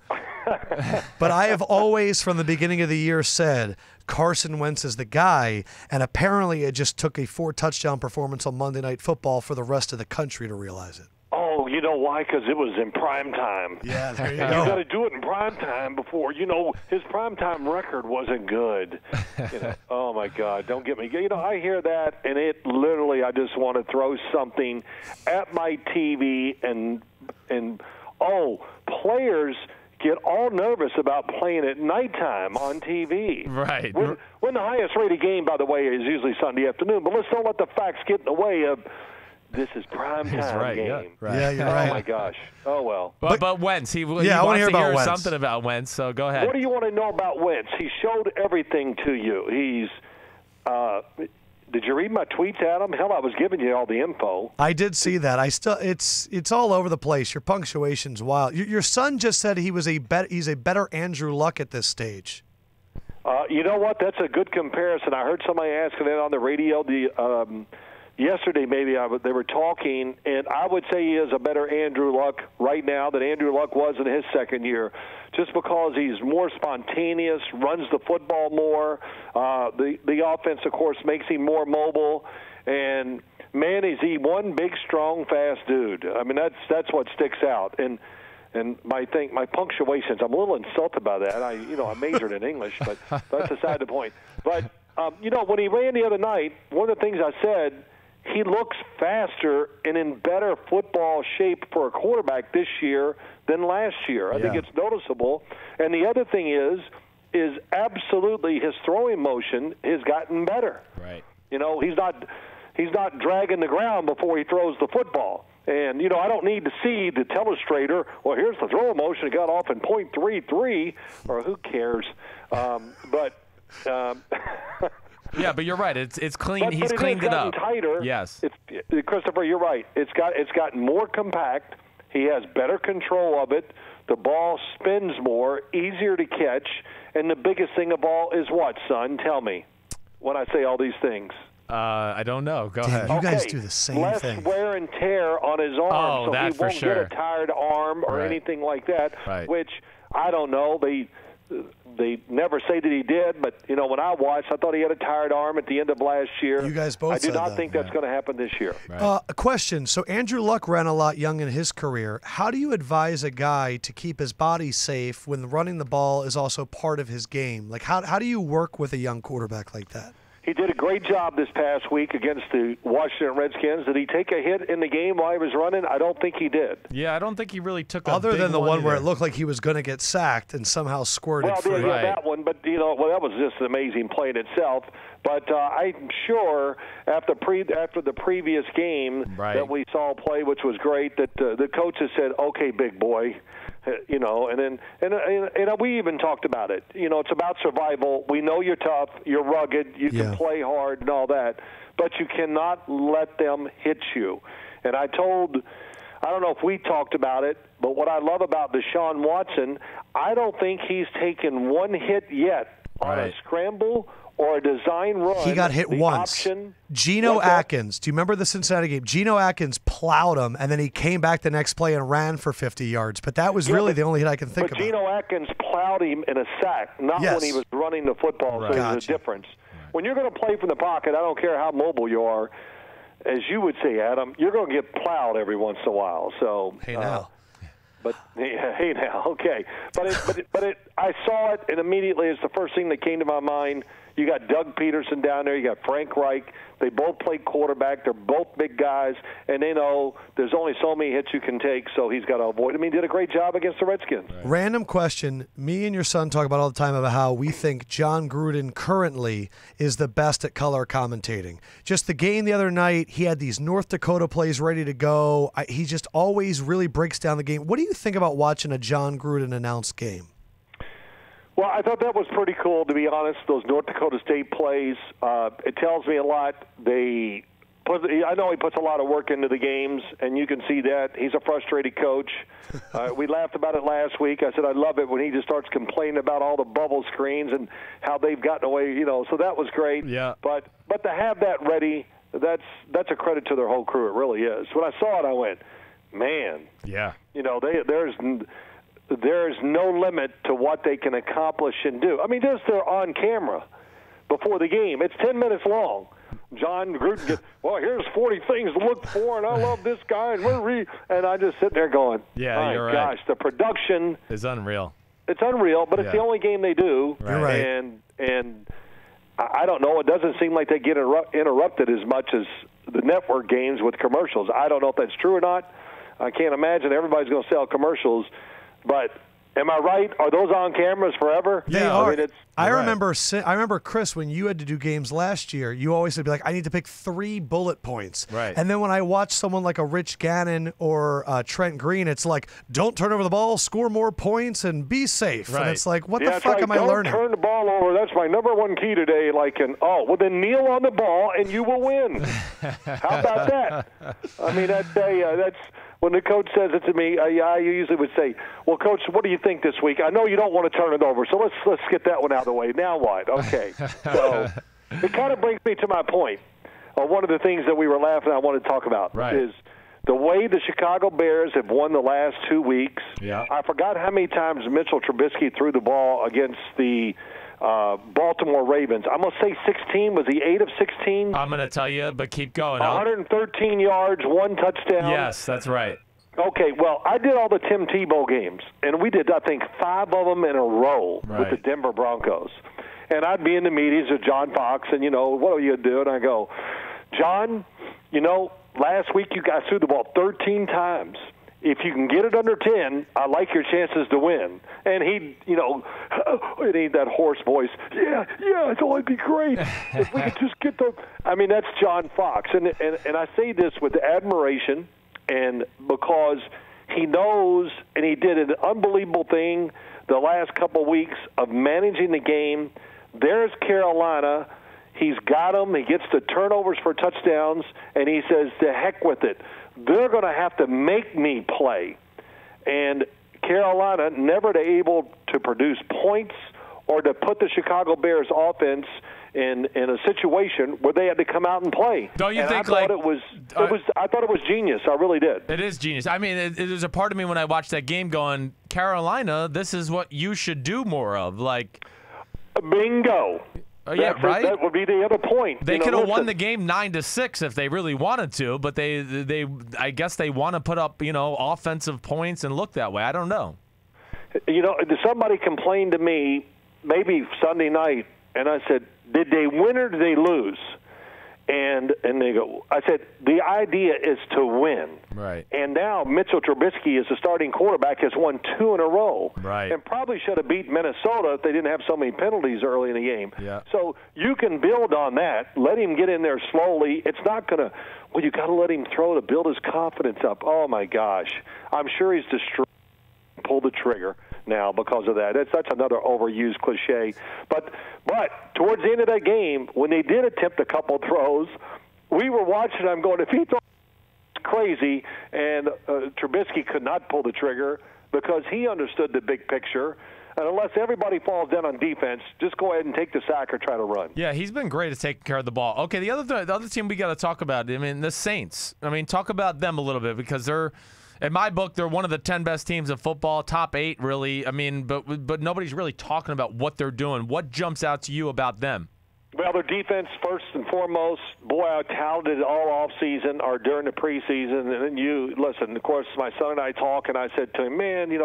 But I have always, from the beginning of the year, said Carson Wentz is the guy, and apparently it just took a 4-touchdown performance on Monday Night Football for the rest of the country to realize it. Oh, you know why? Because it was in prime time. Yeah, there you You go. got to do it in prime time before, his prime time record wasn't good. Oh, my God, don't get me. I hear that, and it literally, I just want to throw something at my TV and players get all nervous about playing at nighttime on TV. Right. When the highest rated game, by the way, is usually Sunday afternoon, but let's don't let the facts get in the way of this is prime time game. Yeah, right. Yeah, you're right. Oh, my gosh. Oh, well. But Wentz, he I wants wanna to hear about hear Wentz. something about Wentz, so go ahead. What do you want to know about Wentz? He showed everything to you. Did you read my tweets, Adam? Hell, I was giving you all the info. I did see that. It's all over the place. Your punctuation's wild. Your son just said he's a better Andrew Luck at this stage. You know what? That's a good comparison. I heard somebody asking that on the radio yesterday. Maybe they were talking, and I would say he is a better Andrew Luck right now than Andrew Luck was in his second year, just because he's more spontaneous, runs the football more. The offense, of course, makes him more mobile, and man, is he one big, strong, fast dude. I mean, that's what sticks out. And my punctuations, I'm a little insulted by that. I majored in English, but that's aside the point. But when he ran the other night, one of the things I said, he looks faster and in better football shape for a quarterback this year than last year. I think it's noticeable. And the other thing is absolutely his throwing motion has gotten better. Right. He's not dragging the ground before he throws the football. And, I don't need to see the telestrator, well, here's the throw motion. It got off in .33, or who cares. Yeah, but you're right. It's clean. But He's cleaned it up. Tighter. Yes. Christopher, you're right. It's gotten more compact. He has better control of it. The ball spins more, easier to catch. And the biggest thing of all is what, son? Tell me when I say all these things. I don't know. Go Damn, ahead. you guys do the same less thing. wear and tear on his arm, so that he for won't sure. get a tired arm or Right. anything like that. Right. Which I don't know. They never say that he did, but when I watched, I thought he had a tired arm at the end of last year. You guys both I do said not that. think that's going to happen this year. Right. A question. So Andrew Luck ran a lot young in his career. How do you advise a guy to keep his body safe when running the ball is also part of his game? Like how do you work with a young quarterback like that? He did a great job this past week against the Washington Redskins. Did he take a hit in the game while he was running? I don't think he did. Yeah, I don't think he really took a other big than the one either. where it looked like he was going to get sacked and somehow squirted free. Yeah, that one. But, that was just an amazing play in itself. But I'm sure after the previous game that we saw play, which was great, that the coaches said, okay, big boy. And we even talked about it. It's about survival. We know you're tough, you're rugged, you can play hard and all that, but you cannot let them hit you. And I don't know if we talked about it, but what I love about Deshaun Watson, I don't think he's taken one hit yet on a scramble or a design run. He got hit once. Geno Atkins. Do you remember the Cincinnati game? Geno Atkins plowed him, and then he came back the next play and ran for 50 yards. But that was really the only hit I can think about. But Geno Atkins plowed him in a sack, not when he was running the football. So there's a difference. When you're going to play from the pocket, I don't care how mobile you are, as you would say, Adam, you're going to get plowed every once in a while. So hey now. Hey now, okay. But I saw it, and immediately it's the first thing that came to my mind. You got Doug Peterson down there. You got Frank Reich. They both play quarterback. They're both big guys, and they know there's only so many hits you can take, so he's got to avoid them. He did a great job against the Redskins. Right. Random question. Me and your son talk about all the time about how we think Jon Gruden currently is the best at color commentating. Just the game the other night, he had these North Dakota plays ready to go. He just always really breaks down the game. What do you think about watching a Jon Gruden announced game? Well, I thought that was pretty cool, to be honest, those North Dakota State plays. It tells me a lot. I know he puts a lot of work into the games, and you can see that. He's a frustrated coach. We laughed about it last week. I said I love it when he just starts complaining about all the bubble screens and how they've gotten away, so that was great. Yeah. But to have that ready, that's a credit to their whole crew. It really is. When I saw it, I went, man. Yeah. There's no limit to what they can accomplish and do. I mean, they're on camera before the game. It's 10 minutes long. Jon Gruden gets, here's 40 things to look for, and I love this guy. And I just sit there going, yeah, you're right. Gosh, the production is unreal. It's unreal, but it's the only game they do. You're right. And I don't know. It doesn't seem like they get interrupted as much as the network games with commercials. I don't know if that's true or not. I can't imagine everybody's going to sell commercials. But am I right? Are those on cameras forever? They are. I remember, Chris, when you had to do games last year, you always would be like, I need to pick 3 bullet points. Right. And then when I watch someone like a Rich Gannon or Trent Green, it's like, don't turn over the ball, score more points, and be safe. Right. And it's like, what the fuck am I learning? Don't turn the ball over. That's my number one key today. Then kneel on the ball and you will win. How about that? I mean, that's when the coach says it to me, I usually would say, well, Coach, what do you think this week? I know you don't want to turn it over, so let's get that one out of the way. Now what? Okay. So it kind of brings me to my point. One of the things that we were laughing at I wanted to talk about is the way the Chicago Bears have won the last 2 weeks. Yeah. I forgot how many times Mitchell Trubisky threw the ball against the Baltimore Ravens. I'm going to say 16. Was he 8 of 16? I'm going to tell you, but keep going. 113 yards, 1 touchdown. Yes, that's right. Okay, well, I did all the Tim Tebow games, and we did, I think, 5 of them in a row with the Denver Broncos. And I'd be in the meetings with John Fox, and, what are you going to do? And I go, John, last week you guys threw the ball 13 times. If you can get it under 10, I like your chances to win. And he, it ain't that hoarse voice. Yeah, I thought it'd be great if we could just get the. I mean, that's John Fox, and I say this with admiration, and because he knows, and he did an unbelievable thing the last couple of weeks of managing the game. There's Carolina. He's got them. He gets the turnovers for touchdowns, and he says, to heck with it. They're going to have to make me play. And Carolina never able to produce points or to put the Chicago Bears offense in a situation where they had to come out and play. Don't you think I thought it was genius. I really did. It is genius. I mean, there's a part of me when I watched that game going, Carolina, this is what you should do more of. Bingo. Right. That would be the other point. They could have won the game 9-6 if they really wanted to, but I guess they want to put up offensive points and look that way. I don't know. Somebody complained to me maybe Sunday night, and I said, did they win or did they lose? And they go, I said, the idea is to win. Right. And now Mitchell Trubisky, as the starting quarterback, has won 2 in a row. Right. And probably should have beat Minnesota if they didn't have so many penalties early in the game. Yeah. So you can build on that. Let him get in there slowly. It's not going to, well, you got to let him throw to build his confidence up. Oh, my gosh. I'm sure he's destroyed. Pull the trigger now because of that. That's another overused cliche. But towards the end of that game, when they did attempt a couple throws, we were watching them going, if he throws crazy, and Trubisky could not pull the trigger because he understood the big picture. And unless everybody falls down on defense, just go ahead and take the sack or try to run. Yeah, he's been great at taking care of the ball. Okay, the other team we got to talk about, I mean, the Saints. I mean, talk about them a little bit because they're, in my book, they're one of the 10 best teams in football, top 8, really. I mean, but nobody's really talking about what they're doing. What jumps out to you about them? Well, their defense, first and foremost, boy, I touted all off-season or during the preseason. And then you, listen, of course, my son and I talk, and I said to him, man,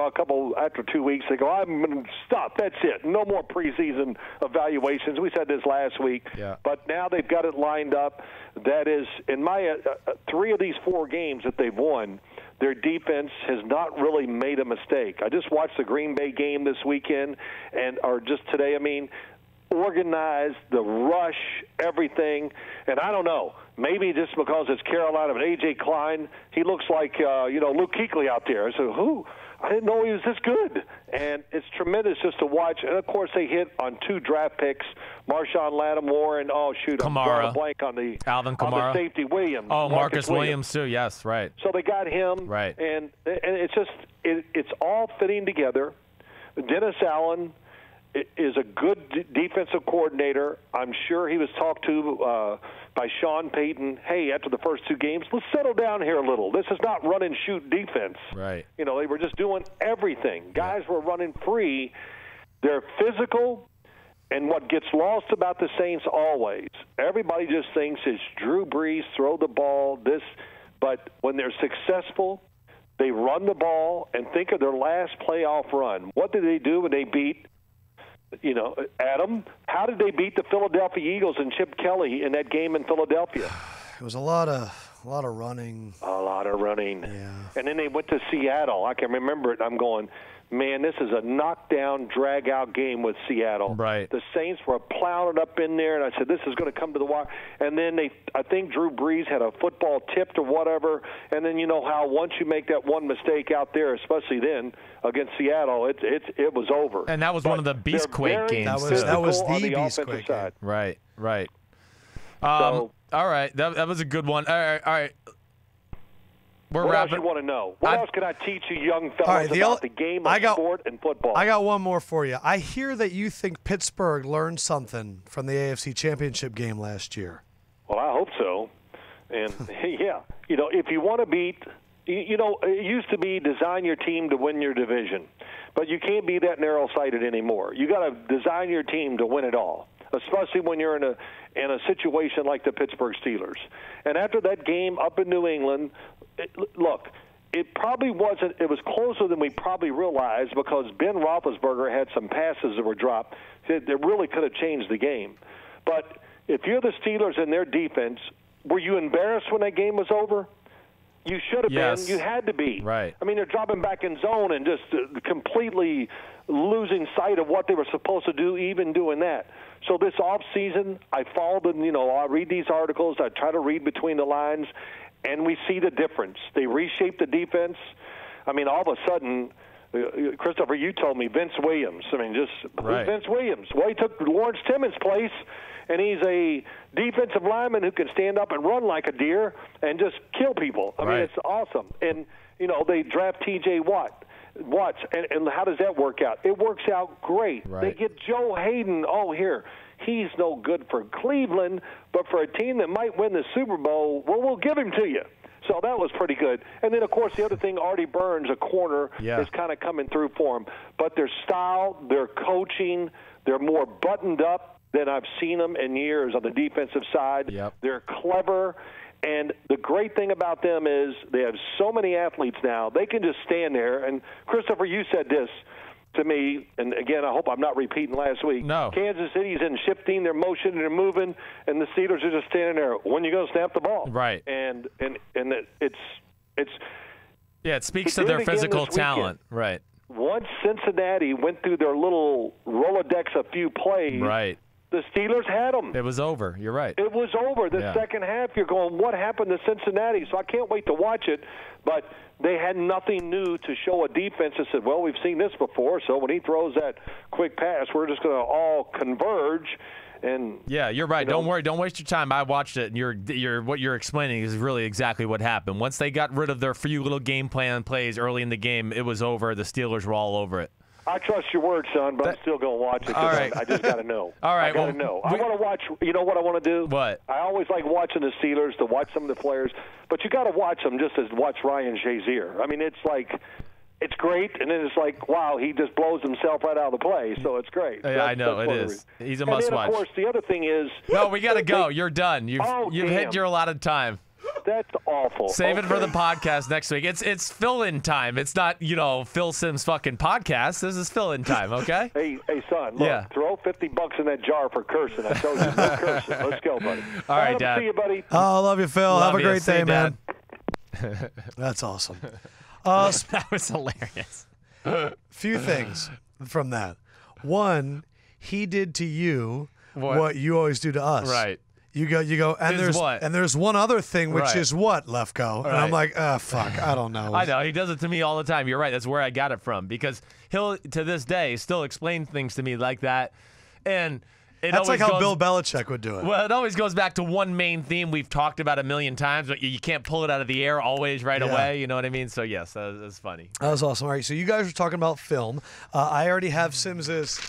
after 2 weeks, they go, I'm going to stop. That's it. No more preseason evaluations. We said this last week. Yeah. But now they've got it lined up. That is, in my 3 of these 4 games that they've won, their defense has not really made a mistake. I just watched the Green Bay game this weekend, or just today, organized, the rush, everything. And I don't know, maybe just because it's Carolina and A.J. Klein, he looks like, Luke Kuechly out there. So who? I didn't know he was this good. And it's tremendous just to watch. And, of course, they hit on 2 draft picks, Marshawn Lattimore and, Kamara. I'm drawing a blank on the Alvin Kamara. On the safety, Williams. Oh, Marcus Williams, too. Yes, right. So they got him. Right. And it's just it's all fitting together. Dennis Allen is a good defensive coordinator. I'm sure he was talked to by Sean Peyton. Hey, after the first 2 games, let's settle down here a little. This is not run and shoot defense. Right. They were just doing everything. Guys were running free. They're physical. And what gets lost about the Saints always, everybody just thinks it's Drew Brees, throw the ball, this. But when they're successful, they run the ball. And think of their last playoff run. What did they do when they beat Adam, how did they beat the Philadelphia Eagles and Chip Kelly in that game in Philadelphia? It was a lot of running. A lot of running. Yeah. And then they went to Seattle. I can remember it. I'm going, man, this is a knockdown, drag-out game with Seattle. Right. The Saints were plowing it up in there, and I said, this is going to come to the wire. And then I think Drew Brees had a football tipped or whatever, and then you know how once you make that one mistake out there, especially then against Seattle, it was over. And that was one of the Beastquake games. That was the Beastquake game. Right. So, all right, that was a good one. All right. What else you want to know? What else can I teach you young fellas about the game of sport and football? I got one more for you. I hear that you think Pittsburgh learned something from the AFC Championship game last year. Well, I hope so. And, yeah, if you want to beat it used to be design your team to win your division. But you can't be that narrow-sighted anymore. You got to design your team to win it all, especially when you're in a situation like the Pittsburgh Steelers. And after that game up in New England, it probably wasn't – it was closer than we probably realized because Ben Roethlisberger had some passes that were dropped that really could have changed the game. But if you're the Steelers and their defense, were you embarrassed when that game was over? You should have been. You had to be. Right. I mean, they're dropping back in zone and just completely losing sight of what they were supposed to do, even doing that. So this offseason, I followed them. I read these articles. I try to read between the lines, and we see the difference. They reshaped the defense. I mean, all of a sudden, Christopher, you told me Vince Williams. I mean, who's Vince Williams? Well, he took Lawrence Timmons' place. And he's a defensive lineman who can stand up and run like a deer and just kill people. I mean, it's awesome. And, they draft T.J. Watts. And how does that work out? It works out great. Right. They get Joe Hayden. Oh, here. He's no good for Cleveland, but for a team that might win the Super Bowl, well, we'll give him to you. So that was pretty good. And then, of course, the other thing, Artie Burns, a corner, is kind of coming through for him. But their style, their coaching, they're more buttoned up than I've seen them in years on the defensive side. Yep. They're clever, and the great thing about them is they have so many athletes now. They can just stand there. And, Christopher, you said this. to me, and again, I hope I'm not repeating last week. No. Kansas City's in shifting, they're motioning, they're moving, and the Steelers are just standing there. When are you going to snap the ball? Right. And it's yeah, it speaks to their physical talent. Right. Once Cincinnati went through their little Rolodex a few plays, right, the Steelers had them. It was over. You're right. It was over. The second half, you're going, what happened to Cincinnati? So I can't wait to watch it. But they had nothing new to show a defense that said, well, we've seen this before, so when he throws that quick pass, we're just going to all converge. And yeah, you're right. Don't worry. Don't waste your time. I watched it, and what you're explaining is really exactly what happened. Once they got rid of their few little game plan plays early in the game, it was over. The Steelers were all over it. I trust your word, son, but I'm still going to watch it. All right. I just got to know. All right. I got to know. I want to watch. You know what I want to do? What? I always like watching the Steelers to watch some of the players, but you got to watch them just as watch Ryan Shazier. I mean, it's like it's great, and then it's like, wow, he just blows himself right out of the play, so it's great. Yeah, I know it is. He's a must-watch. And then, of course, the other thing is. No, we got to go. You're done. You've hit your allotted time. That's awful. Save it for the podcast next week. It's fill-in time. It's not, Phil Simms' fucking podcast. This is fill-in time, okay? Hey, son, look, throw $50 in that jar for cursing. I told you, no cursing. Let's go, buddy. All right, Dad. See you, buddy. Oh, I love you, Phil. Have a great day, man. That's awesome. That was hilarious. Few things from that. One, he did to you what you always do to us. Right. You go, and there's one other thing, which is what, Lefkoe? And I'm like, fuck, I don't know. I know, he does it to me all the time. You're right, that's where I got it from. Because he'll, to this day, still explain things to me like that. And that's like how Bill Belichick would do it. Well, it always goes back to one main theme we've talked about a million times, but you can't pull it out of the air always right away. You know what I mean? So, yes, that's funny. That was awesome. All right, so you guys were talking about film. I already have Simms's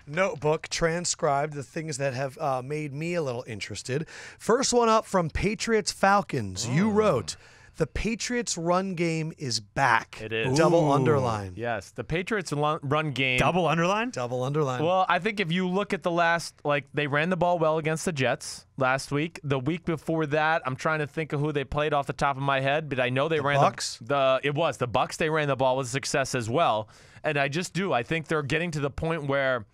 notebook transcribed, the things that have made me a little interested. First one up from Patriots Falcons. You wrote, the Patriots run game is back. It is. Double underline. Yes, the Patriots run game. Double underline? Double underline. Well, I think if you look at the last, they ran the ball well against the Jets last week. The week before that, I'm trying to think of who they played off the top of my head, but I know they ran Bucks? It was the Bucks. They ran the ball with success as well, and I think they're getting to the point where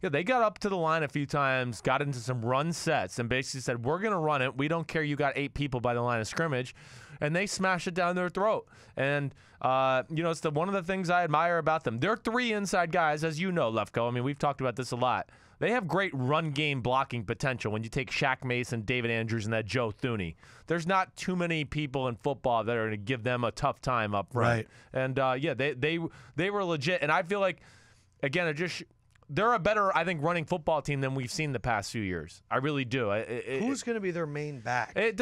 they got up to the line a few times, got into some run sets, and basically said, we're going to run it. We don't care you got 8 people by the line of scrimmage. And they smashed it down their throat. And, it's one of the things I admire about them. They're 3 inside guys, as you know, Lefkoe. I mean, we've talked about this a lot. They have great run game blocking potential when you take Shaq Mason, David Andrews, and that Joe Thuney. There's not too many people in football that are going to give them a tough time up front. Right. And, they were legit. And I feel like, again, they're a better, I think, running football team than we've seen the past few years. I really do. Who's going to be their main back? It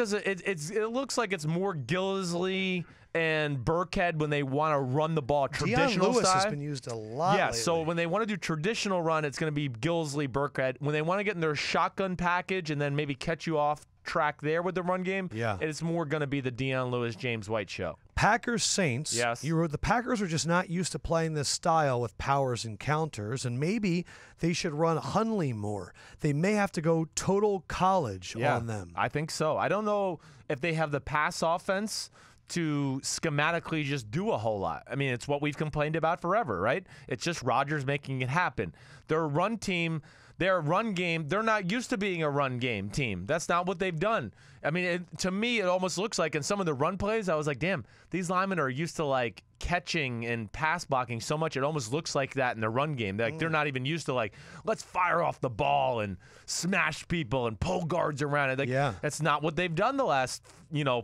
looks like it's more Gillisley and Burkhead when they want to run the ball traditional Lewis style. Has been used a lot. Yeah, lately. so when they want to do traditional run, it's going to be Gillisley, Burkhead. When they want to get in their shotgun package and then maybe catch you off track there with the run game, it's more going to be the Deion Lewis, James White show. Packers Saints. Yes. You wrote the Packers are just not used to playing this style with powers and counters, and maybe they should run Hundley more. They may have to go total college on them. I think so. I don't know if they have the pass offense to schematically just do a whole lot. I mean, it's what we've complained about forever, right? It's just Rodgers making it happen. Their run team, their run game, they're not used to being a run game team. That's not what they've done. I mean, to me, it almost looks like in some of the run plays, I was like, damn, these linemen are used to catching and pass blocking so much. It almost looks like that in the run game. They're not even used to let's fire off the ball and smash people and pull guards around it. That's not what they've done the last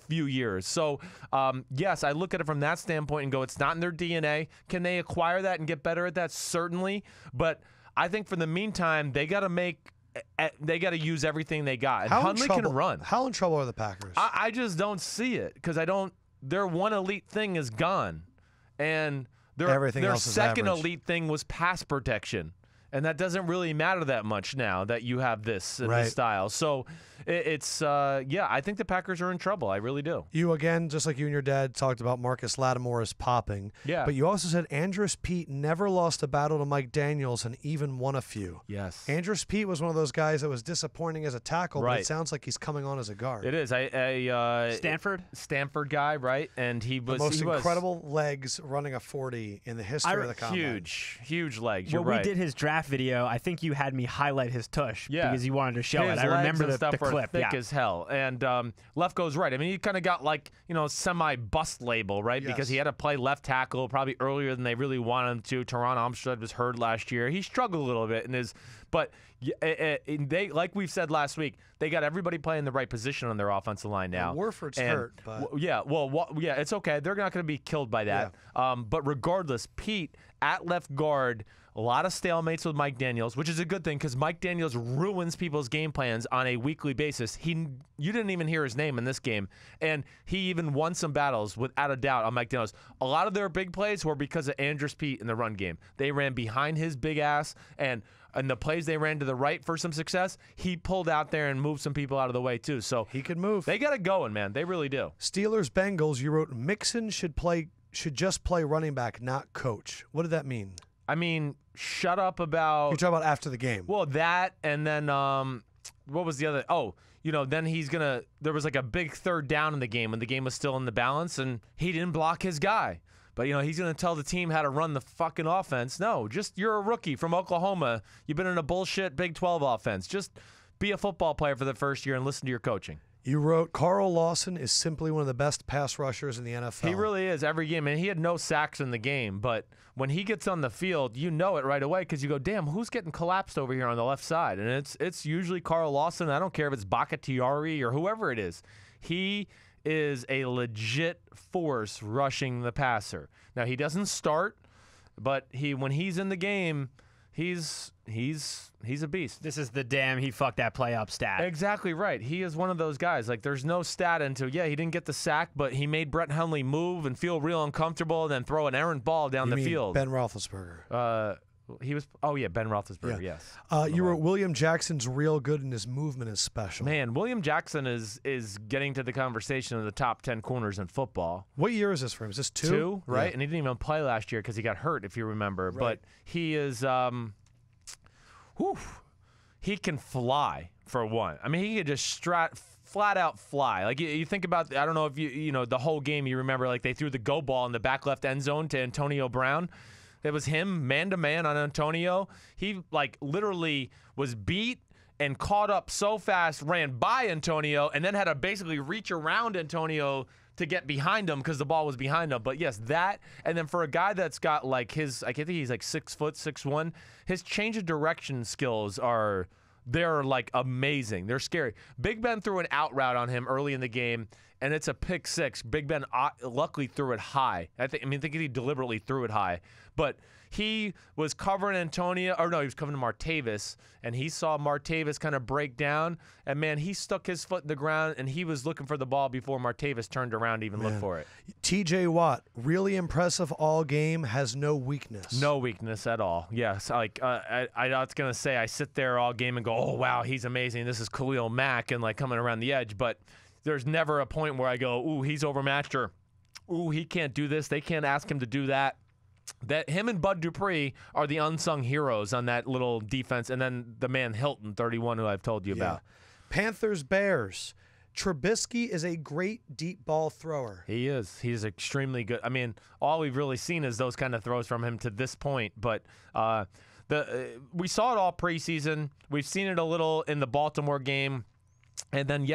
few years. So yes, I look at it from that standpoint and go, it's not in their DNA. Can they acquire that and get better at that? Certainly, but I think for the meantime, they got to use everything they got. And Hundley can run. How in trouble are the Packers? I just don't see it because their one elite thing is gone. And their second elite thing was pass protection. And that doesn't really matter that much now that you have this in this style. So it's, I think the Packers are in trouble. I really do. You, again, just like you and your dad talked about Marcus Lattimore as popping. Yeah. But you also said Andrus Peat never lost a battle to Mike Daniels and even won a few. Yes. Andrus Peat was one of those guys that was disappointing as a tackle, but it sounds like he's coming on as a guard. It is. Stanford guy, right? And he was the most incredible legs running a 40 in the history of the combine. Huge legs. When we did his draft video, I think you had me highlight his tush because you wanted to show it. I remember the clip. Thick as hell. And Lefkoe's right. I mean, he kind of got like, semi-bust label, right? Because he had to play left tackle probably earlier than they really wanted him to. Teron Armstead was hurt last year. He struggled a little bit but they, like we've said last week, they got everybody playing the right position on their offensive line now. Warford's hurt, but it's okay. They're not going to be killed by that. Yeah. But regardless, Pete at left guard, a lot of stalemates with Mike Daniels, which is a good thing because Mike Daniels ruins people's game plans on a weekly basis. You didn't even hear his name in this game, and he even won some battles without a doubt on Mike Daniels. A lot of their big plays were because of Andrus Peat in the run game. They ran behind his big ass, and the plays they ran to the right for some success, he pulled out there and moved some people out of the way too. So he could move. They got it going, man. They really do. Steelers Bengals. You wrote Mixon should just play running back, not coach. What did that mean? I mean, shut up about... You're talking about after the game. Well, that, and then, what was the other... Oh, then he's going to... There was like a big third down in the game when the game was still in the balance, and he didn't block his guy. But, he's going to tell the team how to run the fucking offense. No, just you're a rookie from Oklahoma. You've been in a bullshit Big 12 offense. Just be a football player for the first year and listen to your coaching. You wrote, Carl Lawson is simply one of the best pass rushers in the NFL. He really is every game. And he had no sacks in the game. But when he gets on the field, you know it right away because you go, damn, who's getting collapsed over here on the left side? And it's usually Carl Lawson. I don't care if it's Bakhtiari or whoever it is. He is a legit force rushing the passer. Now, he doesn't start, but when he's in the game, he's a beast. This is the damn he fucked that play up stat. Exactly right. He is one of those guys. Like, there's no stat into, he didn't get the sack, but he made Brett Hundley move and feel real uncomfortable and then throw an errant ball down the field. Ben Roethlisberger. Ben Roethlisberger, yes. You wrote William Jackson's real good and his movement is special. Man, William Jackson is getting to the conversation of the top 10 corners in football. What year is this for him? Is this 2? 2, right? Yeah. And he didn't even play last year because he got hurt, if you remember. Right. But he is... he can fly, for one. I mean, he could just flat out fly. Like, you think about, I don't know if the whole game you remember, like they threw the go ball in the back left end zone to Antonio Brown. It was him man-to-man on Antonio. He, literally was beat and caught up so fast, ran by Antonio, and then had to basically reach around Antonio to get behind him because the ball was behind him. But, yes, that, and then for a guy that's got, I think he's 6 foot, 6'1", his change of direction skills they're amazing. They're scary. Big Ben threw an out route on him early in the game, and it's a pick 6. Big Ben luckily threw it high. I think he deliberately threw it high. But he was covering Antonio, he was covering Martavis, and he saw Martavis kind of break down, and man, he stuck his foot in the ground, and he was looking for the ball before Martavis turned around to even look for it. TJ Watt, really impressive all game, has no weakness. No weakness at all. Yes, I was going to say I sit there all game and go, oh, wow, he's amazing. This is Khalil Mack and coming around the edge, but there's never a point where I go, ooh, he's overmatched, or ooh, he can't do this. They can't ask him to do that. That him and Bud Dupree are the unsung heroes on that little defense, and then the man Hilton, 31, who I've told you about. Panthers, Bears. Trubisky is a great deep ball thrower. He is. He's extremely good. I mean, all we've really seen is those kind of throws from him to this point, but we saw it all preseason. We've seen it a little in the Baltimore game, and then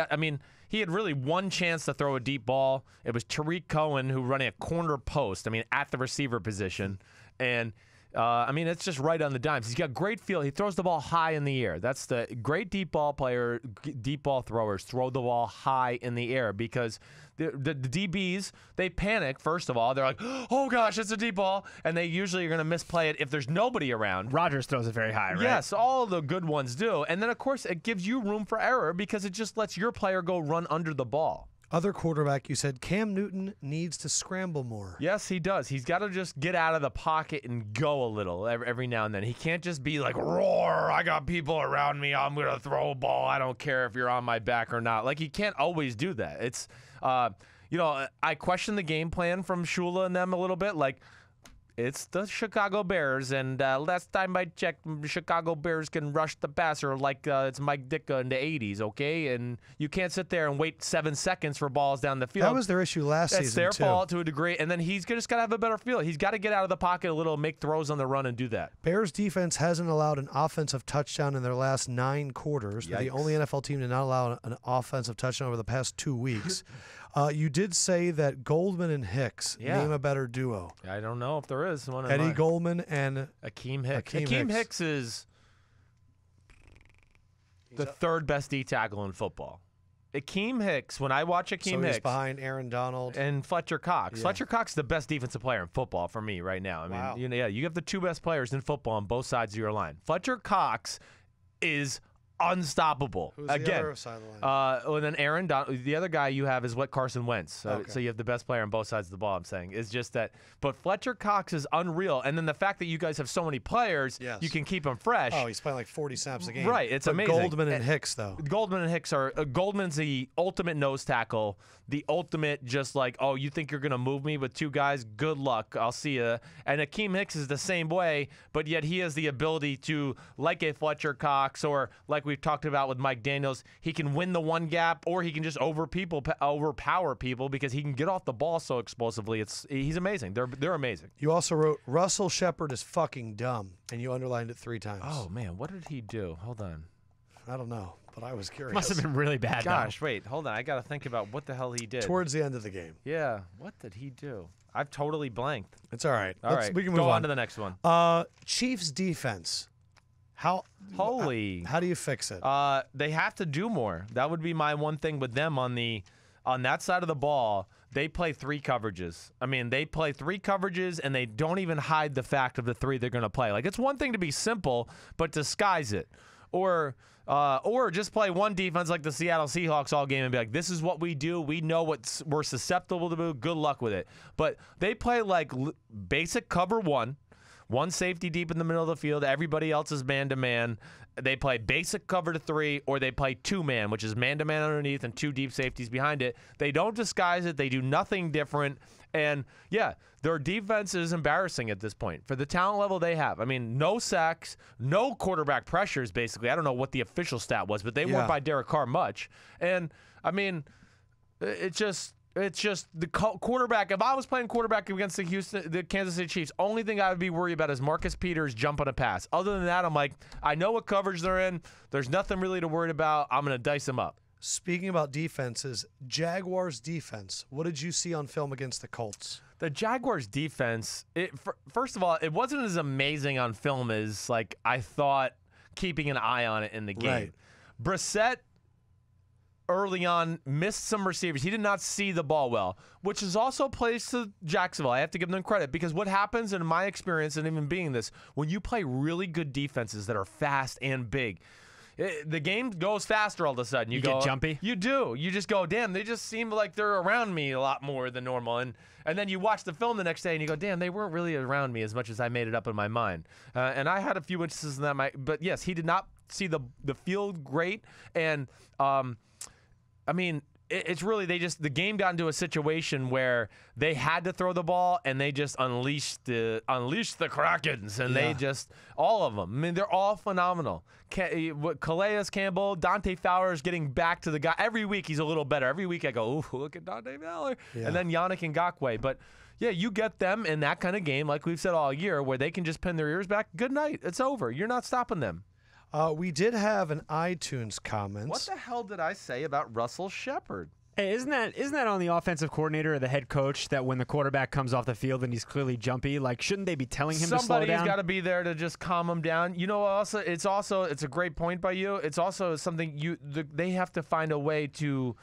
he had really one chance to throw a deep ball. It was Tariq Cohen who running a corner post, at the receiver position. And, it's just right on the dimes. He's got great feel. He throws the ball high in the air. That's the great deep ball player, deep ball throwers throw the ball high in the air because the DBs, they panic, first of all. They're like, oh, gosh, it's a deep ball. And they usually are going to misplay it if there's nobody around. Rodgers throws it very high, right? Yes, all the good ones do. And then, of course, it gives you room for error because it just lets your player go run under the ball. Other quarterback, you said Cam Newton needs to scramble more. Yes, he does. He's got to just get out of the pocket and go a little every now and then. He can't just be like, roar, I got people around me, I'm going to throw a ball. I don't care if you're on my back or not. Like, he can't always do that. It's, I question the game plan from Shula and them a little bit. Like, it's the Chicago Bears, and last time I checked, Chicago Bears can rush the passer like it's Mike Ditka in the 80s, okay? And you can't sit there and wait 7 seconds for balls down the field. That was their issue last season, That's their fault to a degree, and then he's just got to have a better feel. He's got to get out of the pocket a little, make throws on the run, and do that. Bears defense hasn't allowed an offensive touchdown in their last 9 quarters. They're the only NFL team to not allow an offensive touchdown over the past 2 weeks. You did say that Goldman and Hicks name a better duo. I don't know if there is one. Eddie Goldman and Akeem Hicks. Akeem Hicks is the third best D tackle in football. Akeem Hicks, when I watch Akeem Hicks, he's behind Aaron Donald and Fletcher Cox. Yeah. Fletcher Cox is the best defensive player in football for me right now. I mean, you have the 2 best players in football on both sides of your line. Fletcher Cox is unstoppable. Who's again, the other side of the line? And then Aaron Donald. The other guy you have is Carson Wentz. So you have the best player on both sides of the ball. I'm saying is just that. But Fletcher Cox is unreal. And then the fact that you guys have so many players, you can keep them fresh. Oh, he's playing like 40 snaps a game. Right, it's amazing. Goldman and Hicks though. Goldman and Hicks are Goldman's the ultimate nose tackle. The ultimate just like, oh, you think you're going to move me with 2 guys? Good luck. I'll see you. And Akeem Hicks is the same way, but yet he has the ability to, like a Fletcher Cox or like we've talked about with Mike Daniels, he can win the one gap or he can just overpower people because he can get off the ball so explosively. He's amazing. They're amazing. You also wrote Russell Shepard is fucking dumb, and you underlined it 3 times. Oh, man. What did he do? Hold on. I don't know, but I was curious. Must have been really bad. Gosh, wait, hold on. I got to think about what the hell he did. Towards the end of the game. Yeah. What did he do? I've totally blanked. It's all right. All right. We can go move on to the next one. Chiefs defense. How do you fix it? They have to do more. That would be my one thing with them on that side of the ball. They play 3 coverages. I mean, they play 3 coverages, and they don't even hide the fact of the 3 they're going to play. Like, it's one thing to be simple, but disguise it. Or just play one defense like the Seattle Seahawks all game and be like, this is what we do. We know what we're susceptible to do. Good luck with it. But they play like basic cover 1 safety deep in the middle of the field. Everybody else is man-to-man. They play basic cover to 3, or they play 2-man, which is man-to-man underneath and 2 deep safeties behind it. They don't disguise it. They do nothing different. And, their defense is embarrassing at this point for the talent level they have. I mean, no sacks, no quarterback pressures, basically. I don't know what the official stat was, but they weren't by Derek Carr much. And, I mean, it's just the quarterback. If I was playing quarterback against the Kansas City Chiefs, only thing I would be worried about is Marcus Peters jumping a pass. Other than that, I'm like, I know what coverage they're in. There's nothing really to worry about. I'm going to dice them up. Speaking about defenses, Jaguars defense, what did you see on film against the Colts? The Jaguars defense, first of all, it wasn't as amazing on film as like I thought keeping an eye on it in the game. Right. Brissett early on missed some receivers. He did not see the ball well, which is also plays to Jacksonville. I have to give them credit because what happens in my experience and even being this, when you play really good defenses that are fast and big, the game goes faster all of a sudden. You get jumpy? You do. You just go, damn, they just seem like they're around me a lot more than normal. And then you watch the film the next day and you go, damn, they weren't really around me as much as I made it up in my mind. And I had a few instances in that. But, yes, he did not see the field great. And, I mean, it's really the game got into a situation where they had to throw the ball and they just unleashed the Krakens and they just all of them. I mean, they're all phenomenal. Calais Campbell, Dante Fowler is getting back to the guy every week. He's a little better. Every week I go, ooh, look at Dante Fowler, and then Yannick Ngakoue. But yeah, you get them in that kind of game, like we've said all year, where they can just pin their ears back. Good night. It's over. You're not stopping them. We did have an iTunes comment. What the hell did I say about Russell Shepard? Hey, isn't that on the offensive coordinator or the head coach that when the quarterback comes off the field and he's clearly jumpy, like shouldn't they be telling him to slow down? Somebody's got to be there to just calm him down. You know, also it's a great point by you. It's also something they have to find a way to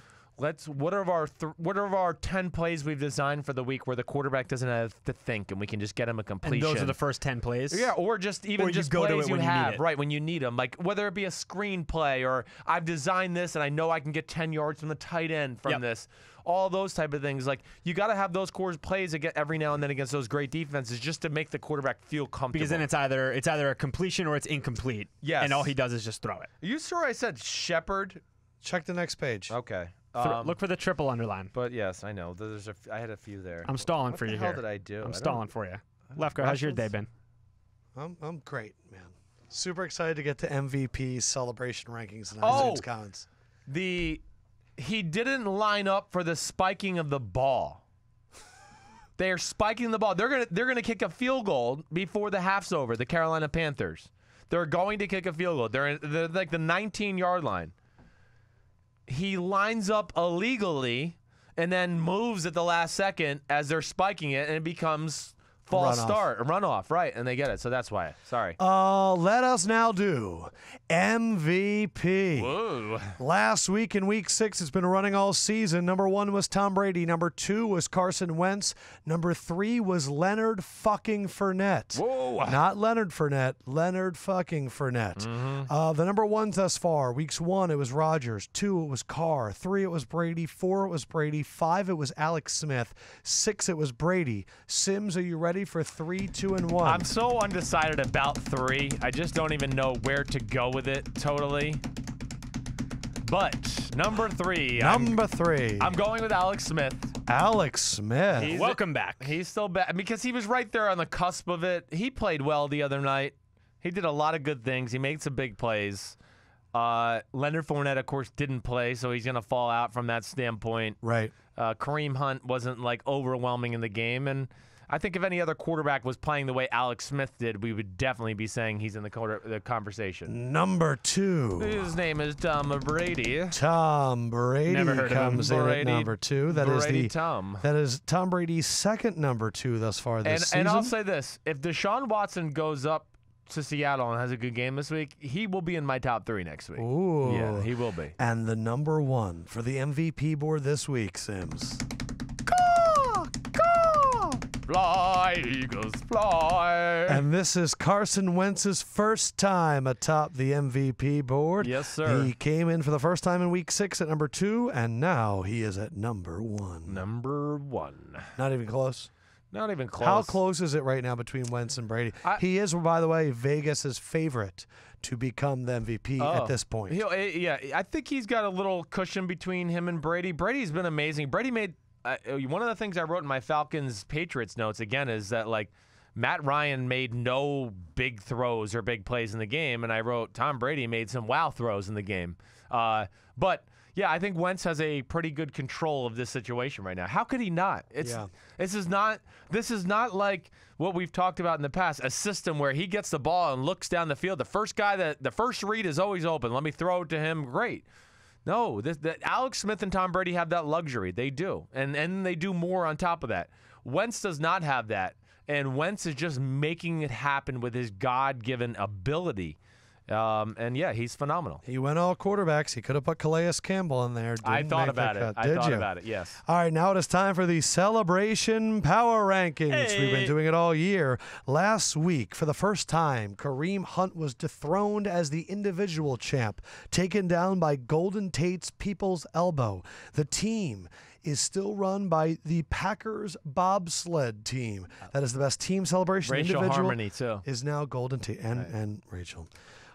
what are our 10 plays we've designed for the week where the quarterback doesn't have to think and we can just get him a completion. And those are the first 10 plays? Yeah, or just even just go plays to it you have, right, when you need them. Like whether it be a screen play or I've designed this and I know I can get 10 yards from the tight end from this. All those type of things. Like you got to have those core plays every now and then against those great defenses just to make the quarterback feel comfortable. Because then it's either a completion or it's incomplete. Yes. And all he does is just throw it. Are you sure I said Shepard? Check the next page. Okay. Look for the triple underline. But yes, I know. I had a few there. I'm stalling for you here. What the hell did I do? I'm stalling for you. Lefkoe, how's your day been? I'm great, man. Super excited to get to MVP celebration rankings and iTunes comments. He didn't line up for the spiking of the ball. They are spiking the ball. They're gonna kick a field goal before the half's over. The Carolina Panthers. They're going to kick a field goal. They're like the 19-yard line. He lines up illegally and then moves at the last second as they're spiking it, and it becomes runoff, right? And they get it. So that's why. Sorry. Let us now do MVP. Whoa. Last week in Week 6, it's been running all season. Number 1 was Tom Brady. Number 2 was Carson Wentz. Number 3 was Leonard fucking Fournette. Whoa. Not Leonard Fournette. Leonard fucking Fournette. Mm-hmm. The number 1s thus far. Weeks 1, it was Rodgers. 2, it was Carr. 3, it was Brady. 4, it was Brady. 5, it was Alex Smith. 6, it was Brady. Sims, are you ready for 3, 2, and 1? I'm so undecided about 3. I just don't even know where to go with it totally. But number 3. I'm going with Alex Smith. Alex Smith. Welcome back. He's still back because he was right there on the cusp of it. He played well the other night. He did a lot of good things. He made some big plays. Leonard Fournette, of course, didn't play, so he's going to fall out from that standpoint. Right. Kareem Hunt wasn't like overwhelming in the game, and I think if any other quarterback was playing the way Alex Smith did, we would definitely be saying he's in the conversation. Number 2. His name is Tom Brady. Tom Brady Never heard of him. comes in at number 2. That is Tom Brady's second number 2 thus far this season. And I'll say this. If Deshaun Watson goes up to Seattle and has a good game this week, he will be in my top 3 next week. Ooh. Yeah, he will be. And the number 1 for the MVP board this week, Sims. Fly, Eagles, fly. And this is Carson Wentz's first time atop the MVP board. Yes, sir. He came in for the first time in Week 6 at number 2, and now he is at number 1. Number 1. Not even close? Not even close. How close is it right now between Wentz and Brady? He is, by the way, Vegas's favorite to become the MVP at this point. Yeah, I think he's got a little cushion between him and Brady. Brady's been amazing. Brady made one of the things I wrote in my Falcons-Patriots notes, again, is that, like, Matt Ryan made no big throws or big plays in the game, and I wrote Tom Brady made some wow throws in the game. But, yeah, I think Wentz has a pretty good control of this situation right now. How could he not? This is not like what we've talked about in the past, a system where he gets the ball and looks down the field. The first read is always open. Let me throw it to him. Great. No, Alex Smith and Tom Brady have that luxury. They do. And they do more on top of that. Wentz does not have that. And Wentz is just making it happen with his God-given ability. And, yeah, he's phenomenal. He went all quarterbacks. He could have put Calais Campbell in there. I thought about it. I thought about it, yes. All right, now it is time for the Celebration Power Rankings. Hey. We've been doing it all year. Last week, for the first time, Kareem Hunt was dethroned as the individual champ, taken down by Golden Tate's People's Elbow. The team is still run by the Packers bobsled team. That is the best team celebration. Racial individual harmony, too. Is now Golden Tate and Rachel.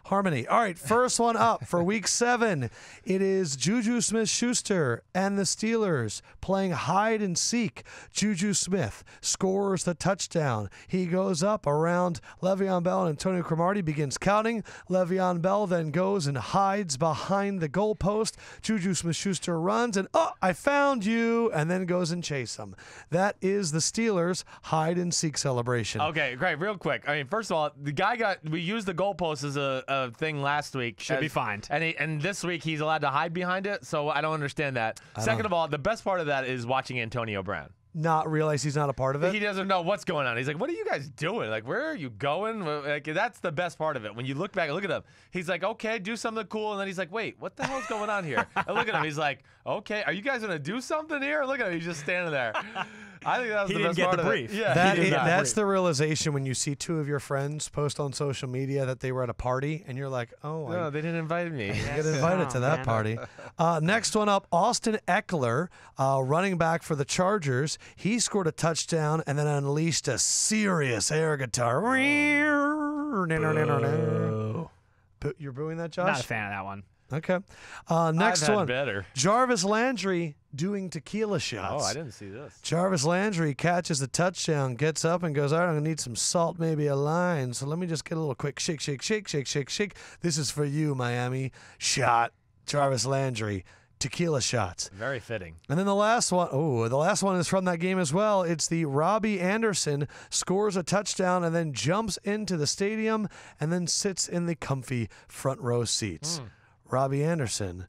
Harmony. All right, first one up for Week 7. It is Juju Smith-Schuster and the Steelers playing hide and seek. Juju Smith scores the touchdown. He goes up around Le'Veon Bell, and Antonio Cromartie begins counting. Le'Veon Bell then goes and hides behind the goalpost. Juju Smith-Schuster runs and, I found you, and then goes and chases him. That is the Steelers' hide and seek celebration. Okay, great. Real quick. I mean, first of all, we used the goalpost as a thing last week. Should be fined. And this week he's allowed to hide behind it, so I don't understand that. Second of all, the best part of that is watching Antonio Brown. not realize he's not a part of it? He doesn't know what's going on. He's like, what are you guys doing? Like, where are you going? Like, that's the best part of it. When you look back and look at him, he's like, okay, do something cool. And then he's like, wait, what the hell's going on here? And look at him. He's like, okay, are you guys going to do something here? Look at him. He's just standing there. I think that was the best part of it. Yeah, that's the realization when you see two of your friends post on social media that they were at a party, and you're like, oh, no, they didn't invite me. Get invited to that party. Next one up, Austin Eckler, running back for the Chargers. He scored a touchdown and then unleashed a serious air guitar. You're booing that, Josh? Not a fan of that one. Okay. Next one. Better. Jarvis Landry doing tequila shots. Oh, I didn't see this. Jarvis Landry catches the touchdown, gets up and goes, all right, I'm going to need some salt, maybe a lime. So let me just get a little quick shake, shake, shake, shake, shake, shake. This is for you, Miami. Shot. Jarvis Landry. Tequila shots. Very fitting. And then the last one is from that game as well. It's the Robbie Anderson scores a touchdown and then jumps into the stadium and then sits in the comfy front row seats. Robbie Anderson,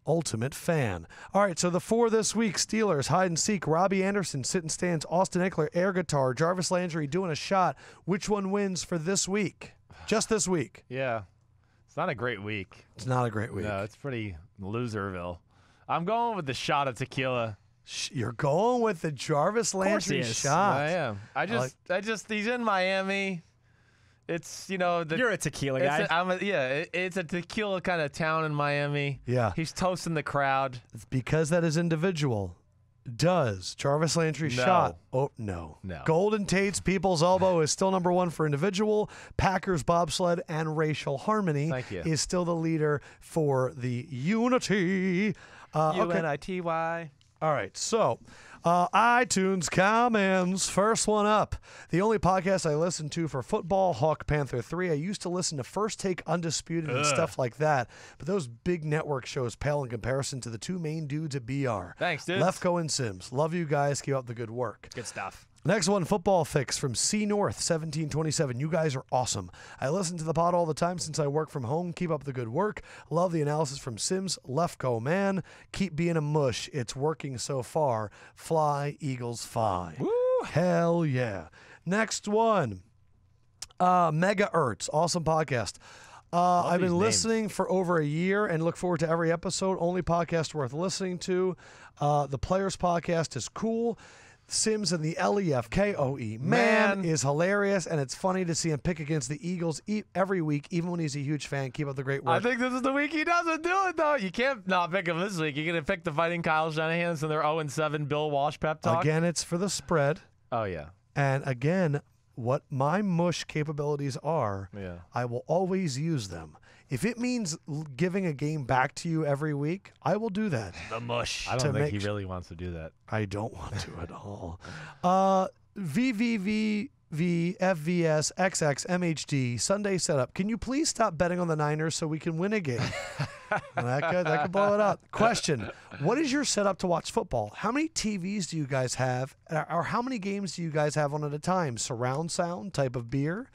ultimate fan. All right, so the four this week: Steelers, hide and seek, Robbie Anderson, sit and stands, Austin Eckler, air guitar, Jarvis Landry doing a shot. Which one wins for this week? Just this week. Yeah. It's not a great week. It's not a great week. No, it's pretty loserville. I'm going with the shot of tequila. You're going with the Jarvis Landry shot. I am. I just he's in Miami. It's, you're a tequila guy. It's a tequila kind of town in Miami. Yeah. He's toasting the crowd. It's because that is individual. Does Jarvis Landry shot? Oh, no. Golden Tate's People's Elbow is still number one for individual. Packers Bobsled and Racial Harmony is still the leader for the Unity. UNITY. All right, so iTunes comments. First one up. The only podcast I listen to for football, Hawk Panther 3. I used to listen to First Take, Undisputed, and stuff like that. But those big network shows pale in comparison to the two main dudes at BR. Thanks, dude. Lefkoe and Sims. Love you guys. Keep up the good work. Good stuff. Next one, Football Fix from C North 1727. You guys are awesome. I listen to the pod all the time since I work from home. Keep up the good work. Love the analysis from Sims. Lefkoe, man. Keep being a mush. It's working so far. Fly, Eagles, fly. Woo! Hell yeah. Next one, Mega Ertz. Awesome podcast. I've been listening for over a year and look forward to every episode. Only podcast worth listening to. The Players Podcast is cool. Sims and the Lefkoe man is hilarious, and it's funny to see him pick against the Eagles every week, even when he's a huge fan. Keep up the great work. I think this is the week he doesn't do it, though. You can't not pick him this week. You're going to pick the Fighting Kyle Shanahan's and their 0-7 Bill Walsh pep talk? Again, it's for the spread. Oh, yeah. And again, what my mush capabilities are, I will always use them. If it means giving a game back to you every week, I will do that. The mush. I don't think he really wants to do that. I don't want to at all. VVVV FVS XX MHD Sunday setup. Can you please stop betting on the Niners so we can win a game? that could blow it up. Question: what is your setup to watch football? How many TVs do you guys have, or how many games do you guys have on at a time? Surround sound type of beer?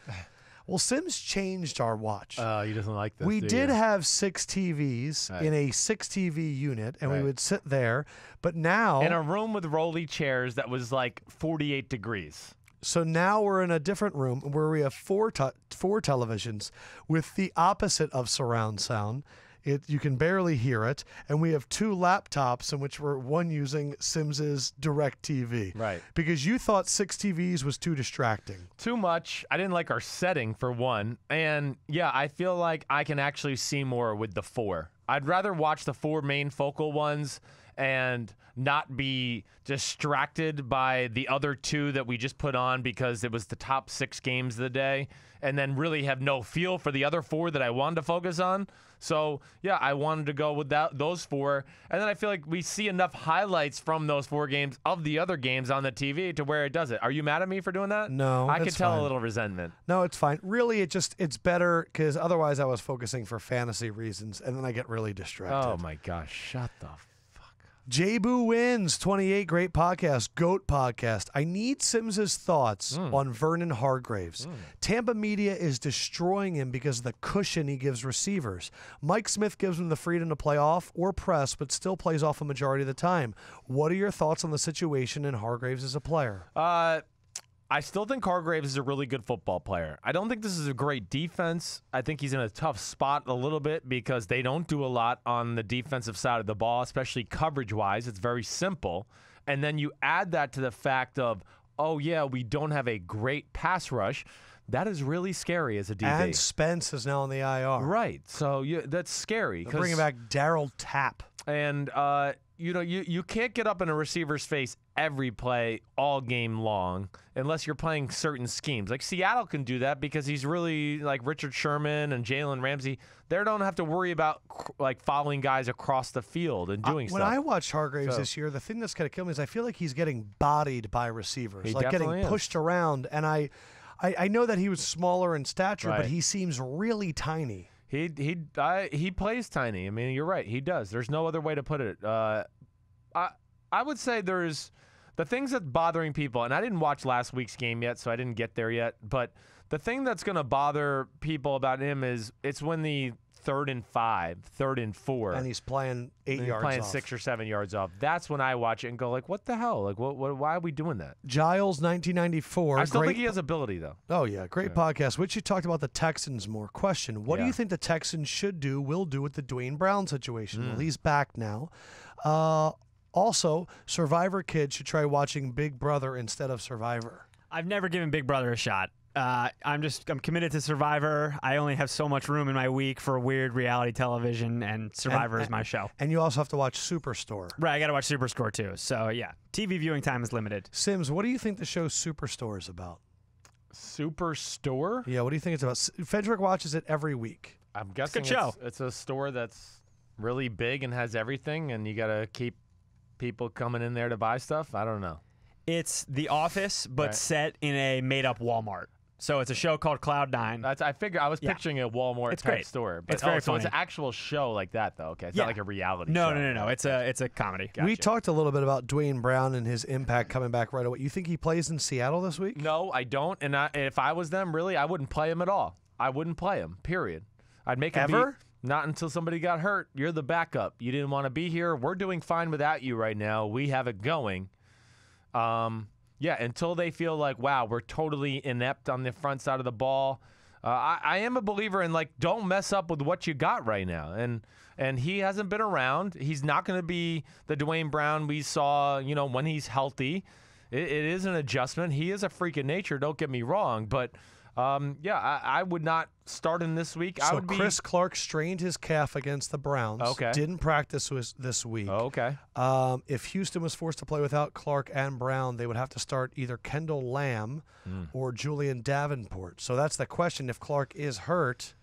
Well, Sims changed our watch. He doesn't like this. We did have 6 TVs in a 6 TV unit, and we would sit there. But now in a room with rolly chairs that was like 48 degrees. So now we're in a different room where we have 4 televisions with the opposite of surround sound. You can barely hear it, and we have 2 laptops in which we're one using Sims's Direct TV. Right. Because you thought 6 TVs was too distracting. Too much. I didn't like our setting, for one. And, I feel like I can actually see more with the 4. I'd rather watch the 4 main focal ones and not be distracted by the other 2 that we just put on because it was the top 6 games of the day, and then really have no feel for the other 4 that I wanted to focus on. So, I wanted to go with those 4. And then I feel like we see enough highlights from those 4 games of the other games on the TV to where it does it. Are you mad at me for doing that? No, I could tell fine. a little resentment. No, it's fine. Really, it's better because otherwise I was focusing for fantasy reasons, and then I get really distracted. Oh, my gosh. Shut the fuck J-Boo wins 28. Great podcast. GOAT podcast. I need Sims's thoughts on Vernon Hargreaves. Tampa media is destroying him because of the cushion he gives receivers. Mike Smith gives him the freedom to play off or press, but still plays off a majority of the time. What are your thoughts on the situation and Hargreaves as a player? I still think Hargreaves is a really good football player. I don't think this is a great defense. I think he's in a tough spot a little bit because they don't do a lot on the defensive side of the ball, especially coverage-wise. It's very simple. And then you add that to the fact of, oh, yeah, we don't have a great pass rush. That is really scary as a DB. And Spence is now on the IR. Right. So that's scary. They're bringing back Darryl Tapp. And, you can't get up in a receiver's face every play all game long unless you're playing certain schemes. Like Seattle can do that because he's really like Richard Sherman and Jalen Ramsey. They don't have to worry about like following guys across the field and doing stuff. When I watched Hargreaves this year, the thing that's going to kill me is I feel like he's getting bodied by receivers, he like getting pushed around. And I know that he was smaller in stature, but he seems really tiny. He plays tiny. I mean, you're right. He does. There's no other way to put it. I would say there's the things that's bothering people, and I didn't watch last week's game yet, so I didn't get there yet. But the thing that's going to bother people about him is it's when the 3rd and 5, 3rd and 4, and he's playing 8 yards playing off. 6 or 7 yards off. That's when I watch it and go like, what the hell? Like, why are we doing that? Giles, 1994. I still think he has ability though. Oh yeah, great podcast. Which you talked about the Texans more. Question: what do you think the Texans will do with the Dwayne Brown situation? Well, he's back now. Also, Survivor kids should try watching Big Brother instead of Survivor. I've never given Big Brother a shot. I'm committed to Survivor. I only have so much room in my week for weird reality television, and Survivor is my show. And you also have to watch Superstore. Right, I got to watch Superstore too. So yeah, TV viewing time is limited. Sims, what do you think the show Superstore is about? Superstore? Yeah, what do you think it's about? Fedrick watches it every week. I'm guessing it's a good show. It's a store that's really big and has everything, and you got to keep people coming in there to buy stuff. I don't know. It's The Office, but set in a made-up Walmart. So it's a show called Cloud9. I was picturing a Walmart type store. But, it's very funny. So it's an actual show like that, though. Okay, it's not like a reality show. No. It's a comedy. Gotcha. We talked a little bit about Dwayne Brown and his impact coming back right away. You think he plays in Seattle this week? No, I don't. And if I was them, really, I wouldn't play him at all. I wouldn't play him, period. I'd make him Ever? Not until somebody got hurt. You're the backup. You didn't want to be here. We're doing fine without you right now. We have it going. Until they feel like, wow, we're totally inept on the front side of the ball. I am a believer in, like, don't mess up with what you got right now. And he hasn't been around. He's not going to be the Dwayne Brown we saw, when he's healthy. It is an adjustment. He is a freak of nature, don't get me wrong. But, I would not start him this week. So Chris Clark strained his calf against the Browns. Okay. Didn't practice this week. Okay. If Houston was forced to play without Clark and Brown, they would have to start either Kendall Lamb or Julian Davenport. So that's the question. If Clark is hurt,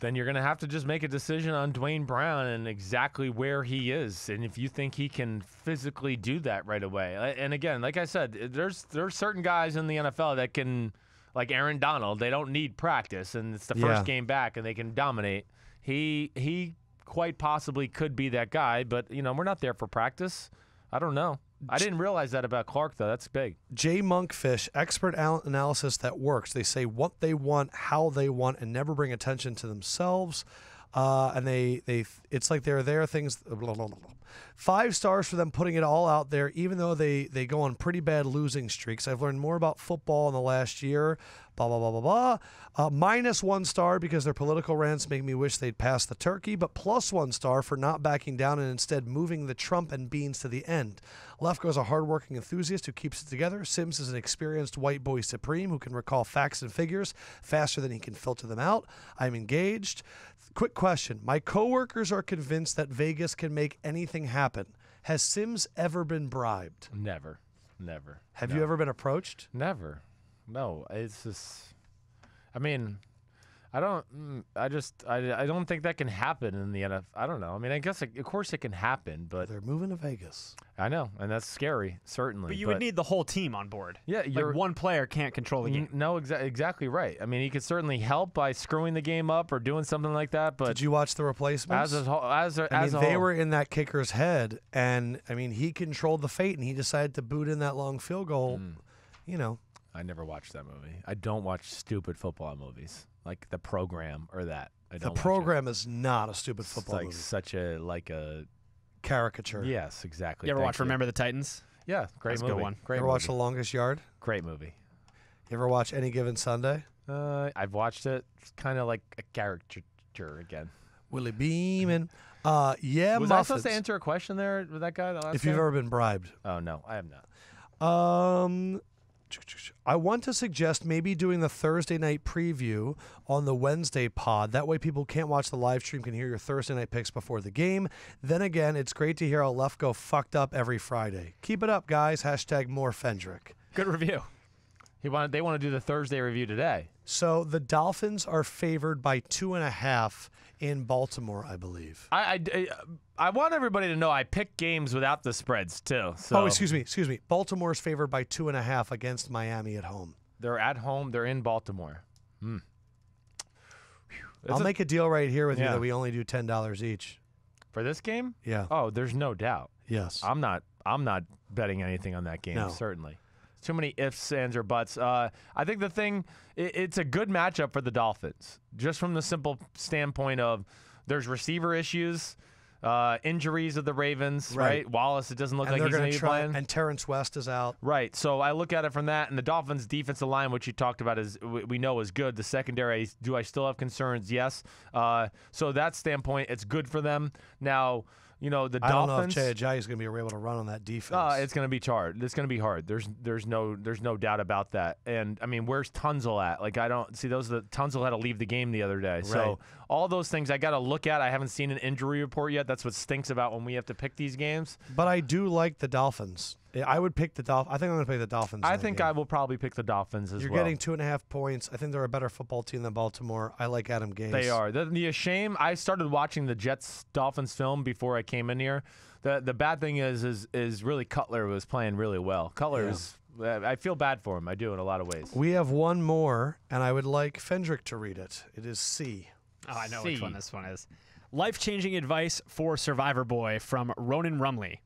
then you're going to have to just make a decision on Dwayne Brown and exactly where he is, and if you think he can physically do that right away. And again, like I said, there's certain guys in the NFL that can, like Aaron Donald, they don't need practice, and it's the first game back, and they can dominate. He quite possibly could be that guy, but we're not there for practice. I don't know. I didn't realize that about Clark, though. That's big. Jay Monkfish, expert analysis that works. They say what they want, how they want, and never bring attention to themselves. And it's like they're there. Things. Blah, blah, blah. 5 stars for them putting it all out there, even though they go on pretty bad losing streaks. I've learned more about football in the last year. Blah, blah, blah, blah, blah. -1 star because their political rants make me wish they'd pass the turkey, but +1 star for not backing down and instead moving the Trump and beans to the end. Lefkoe is a hardworking enthusiast who keeps it together. Sims is an experienced white boy supreme who can recall facts and figures faster than he can filter them out. I'm engaged. Quick question. My coworkers are convinced that Vegas can make anything happen. Has Sims ever been bribed? Never. Have you ever been approached? Never. No, it's just, I mean, I don't think that can happen in the NFL. I don't know. I mean, I guess, of course it can happen, but they're moving to Vegas. I know, and that's scary, certainly. But you would need the whole team on board. Yeah, like one player can't control the game. No, exactly right. I mean, he could certainly help by screwing the game up or doing something like that. But did you watch The Replacements? They were in that kicker's head, and I mean, he controlled the fate, and he decided to boot in that long field goal. You know, I never watched that movie. I don't watch stupid football movies like The Program or that. The Program is not a stupid football movie. Such a caricature. Yes, exactly. You ever watch Remember the Titans? Yeah, great movie. Good one. Great you ever watch The Longest Yard? Great movie. You ever watch Any Given Sunday? I've watched it. It's kind of like a caricature again. Willie Beeman. Yeah, was I supposed to answer a question there with that guy? If you've ever been bribed. Oh, no, I have not. I want to suggest maybe doing the Thursday night preview on the Wednesday pod. That way people can't watch the live stream, can hear your Thursday night picks before the game. Then again, it's great to hear how Lefkoe fucked up every Friday. Keep it up, guys. # more Fendrick. Good review. They want to do the Thursday review today. So the Dolphins are favored by 2.5 in Baltimore, I believe. I want everybody to know I pick games without the spreads too. So. Oh, excuse me. Baltimore's favored by 2.5 against Miami at home. They're at home. They're in Baltimore. I'll make a deal right here with you that we only do $10 each for this game. Yeah. Oh, there's no doubt. Yes. I'm not betting anything on that game. No. Certainly. Too many ifs, ands, or buts. I think the thing, it's a good matchup for the Dolphins, just from the simple standpoint of there's receiver issues, injuries of the Ravens, right? Wallace, it doesn't look like he's going to be playing. And Terrence West is out. Right. So I look at it from that, and the Dolphins' defensive line, which you talked about, we know is good. The secondary, do I still have concerns? Yes. So that standpoint, it's good for them. Now, the Dolphins. I don't know if Jay is going to be able to run on that defense. It's going to be hard. It's going to be hard. There's no doubt about that. And I mean, where's Tunzel at? Like, I don't see Tunzel had to leave the game the other day. Right. So all those things I got to look at. I haven't seen an injury report yet. That's what stinks about when we have to pick these games. But I do like the Dolphins. I would pick the Dolphins. I think I'm going to pick the Dolphins. I think I will probably pick the Dolphins as well. You're getting 2.5 points. I think they're a better football team than Baltimore. I like Adam Gase. They are. The shame, I started watching the Jets-Dolphins film before I came in here. The bad thing is really Cutler was playing really well. Cutler is. I feel bad for him. I do in a lot of ways. We have one more, and I would like Fendrick to read it. It is C. Oh, I know which one this one is. Life-changing advice for Survivor Boy from Ronan Rumley.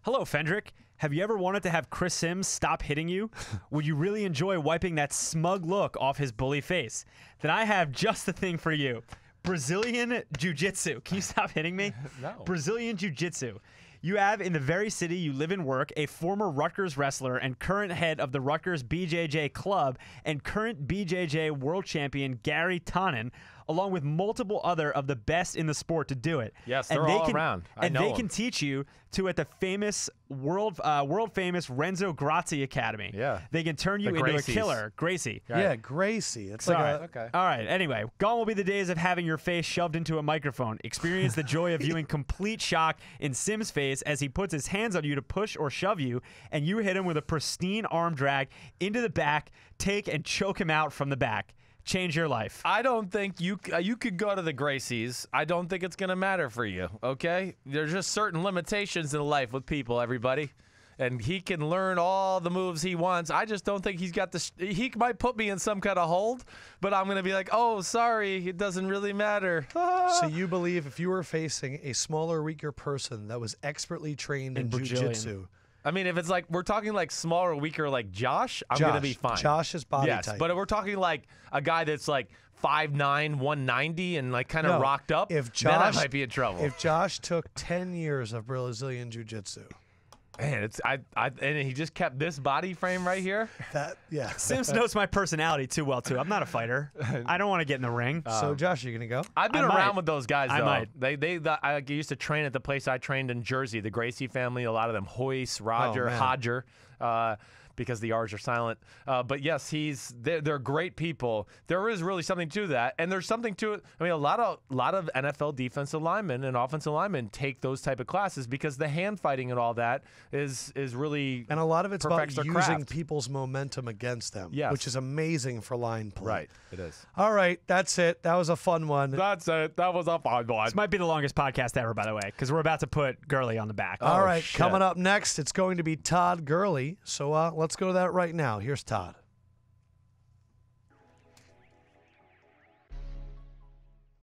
Hello, Fendrick. Have you ever wanted to have Chris Sims stop hitting you? Would you really enjoy wiping that smug look off his bully face? Then I have just the thing for you. Brazilian Jiu-Jitsu. Can you stop hitting me? No. Brazilian Jiu-Jitsu. You have, in the very city you live and work, a former Rutgers wrestler and current head of the Rutgers BJJ club and current BJJ world champion Gary Tonin, along with multiple other of the best in the sport to do it. Yes, they're all around. And they can teach you at the famous world famous Renzo Grazie Academy. Yeah. They can turn you into a killer. Gracie. Right. Yeah, Gracie. It's okay. All right. Anyway, gone will be the days of having your face shoved into a microphone. Experience the joy of viewing complete shock in Sim's face as he puts his hands on you to push or shove you, and you hit him with a pristine arm drag into the back, take and choke him out from the back. Change your life. I don't think you could go to the Gracies. I don't think it's going to matter for you, okay? There's just certain limitations in life with people, everybody. And he can learn all the moves he wants. I just don't think he's got he might put me in some kind of hold, but I'm going to be like, oh, sorry, it doesn't really matter. So you believe if you were facing a smaller, weaker person that was expertly trained in jiu-jitsu. I mean, if it's like we're talking like smaller, weaker, like Josh, I'm going to be fine. Josh's body type. But if we're talking like a guy that's like 5'9", 190 and like kind of rocked up, then I might be in trouble. If Josh took 10 years of Brazilian jiu-jitsu. Man, and he just kept this body frame right here. Sims knows my personality too well too. I'm not a fighter. I don't want to get in the ring. So Josh, are you gonna go? I've been around with those guys. Though. I might. I used to train at the place I trained in Jersey, the Gracie family. A lot of them, Hoyce, Roger, Hodger. because the R's are silent. But yes, they're great people. There is really something to that, and there's something to it. I mean, a lot of NFL defensive linemen and offensive linemen take those type of classes because the hand fighting and all that is really, and a lot of it's about using craft. People's momentum against them, yes. which is amazing for line play. Right, it is. All right, that's it. That was a fun one. That's it. That was a fun one. This might be the longest podcast ever, by the way, because we're about to put Gurley on the back. All right, shit. coming up next, it's going to be Todd Gurley. So let's go to that right now. Here's Todd.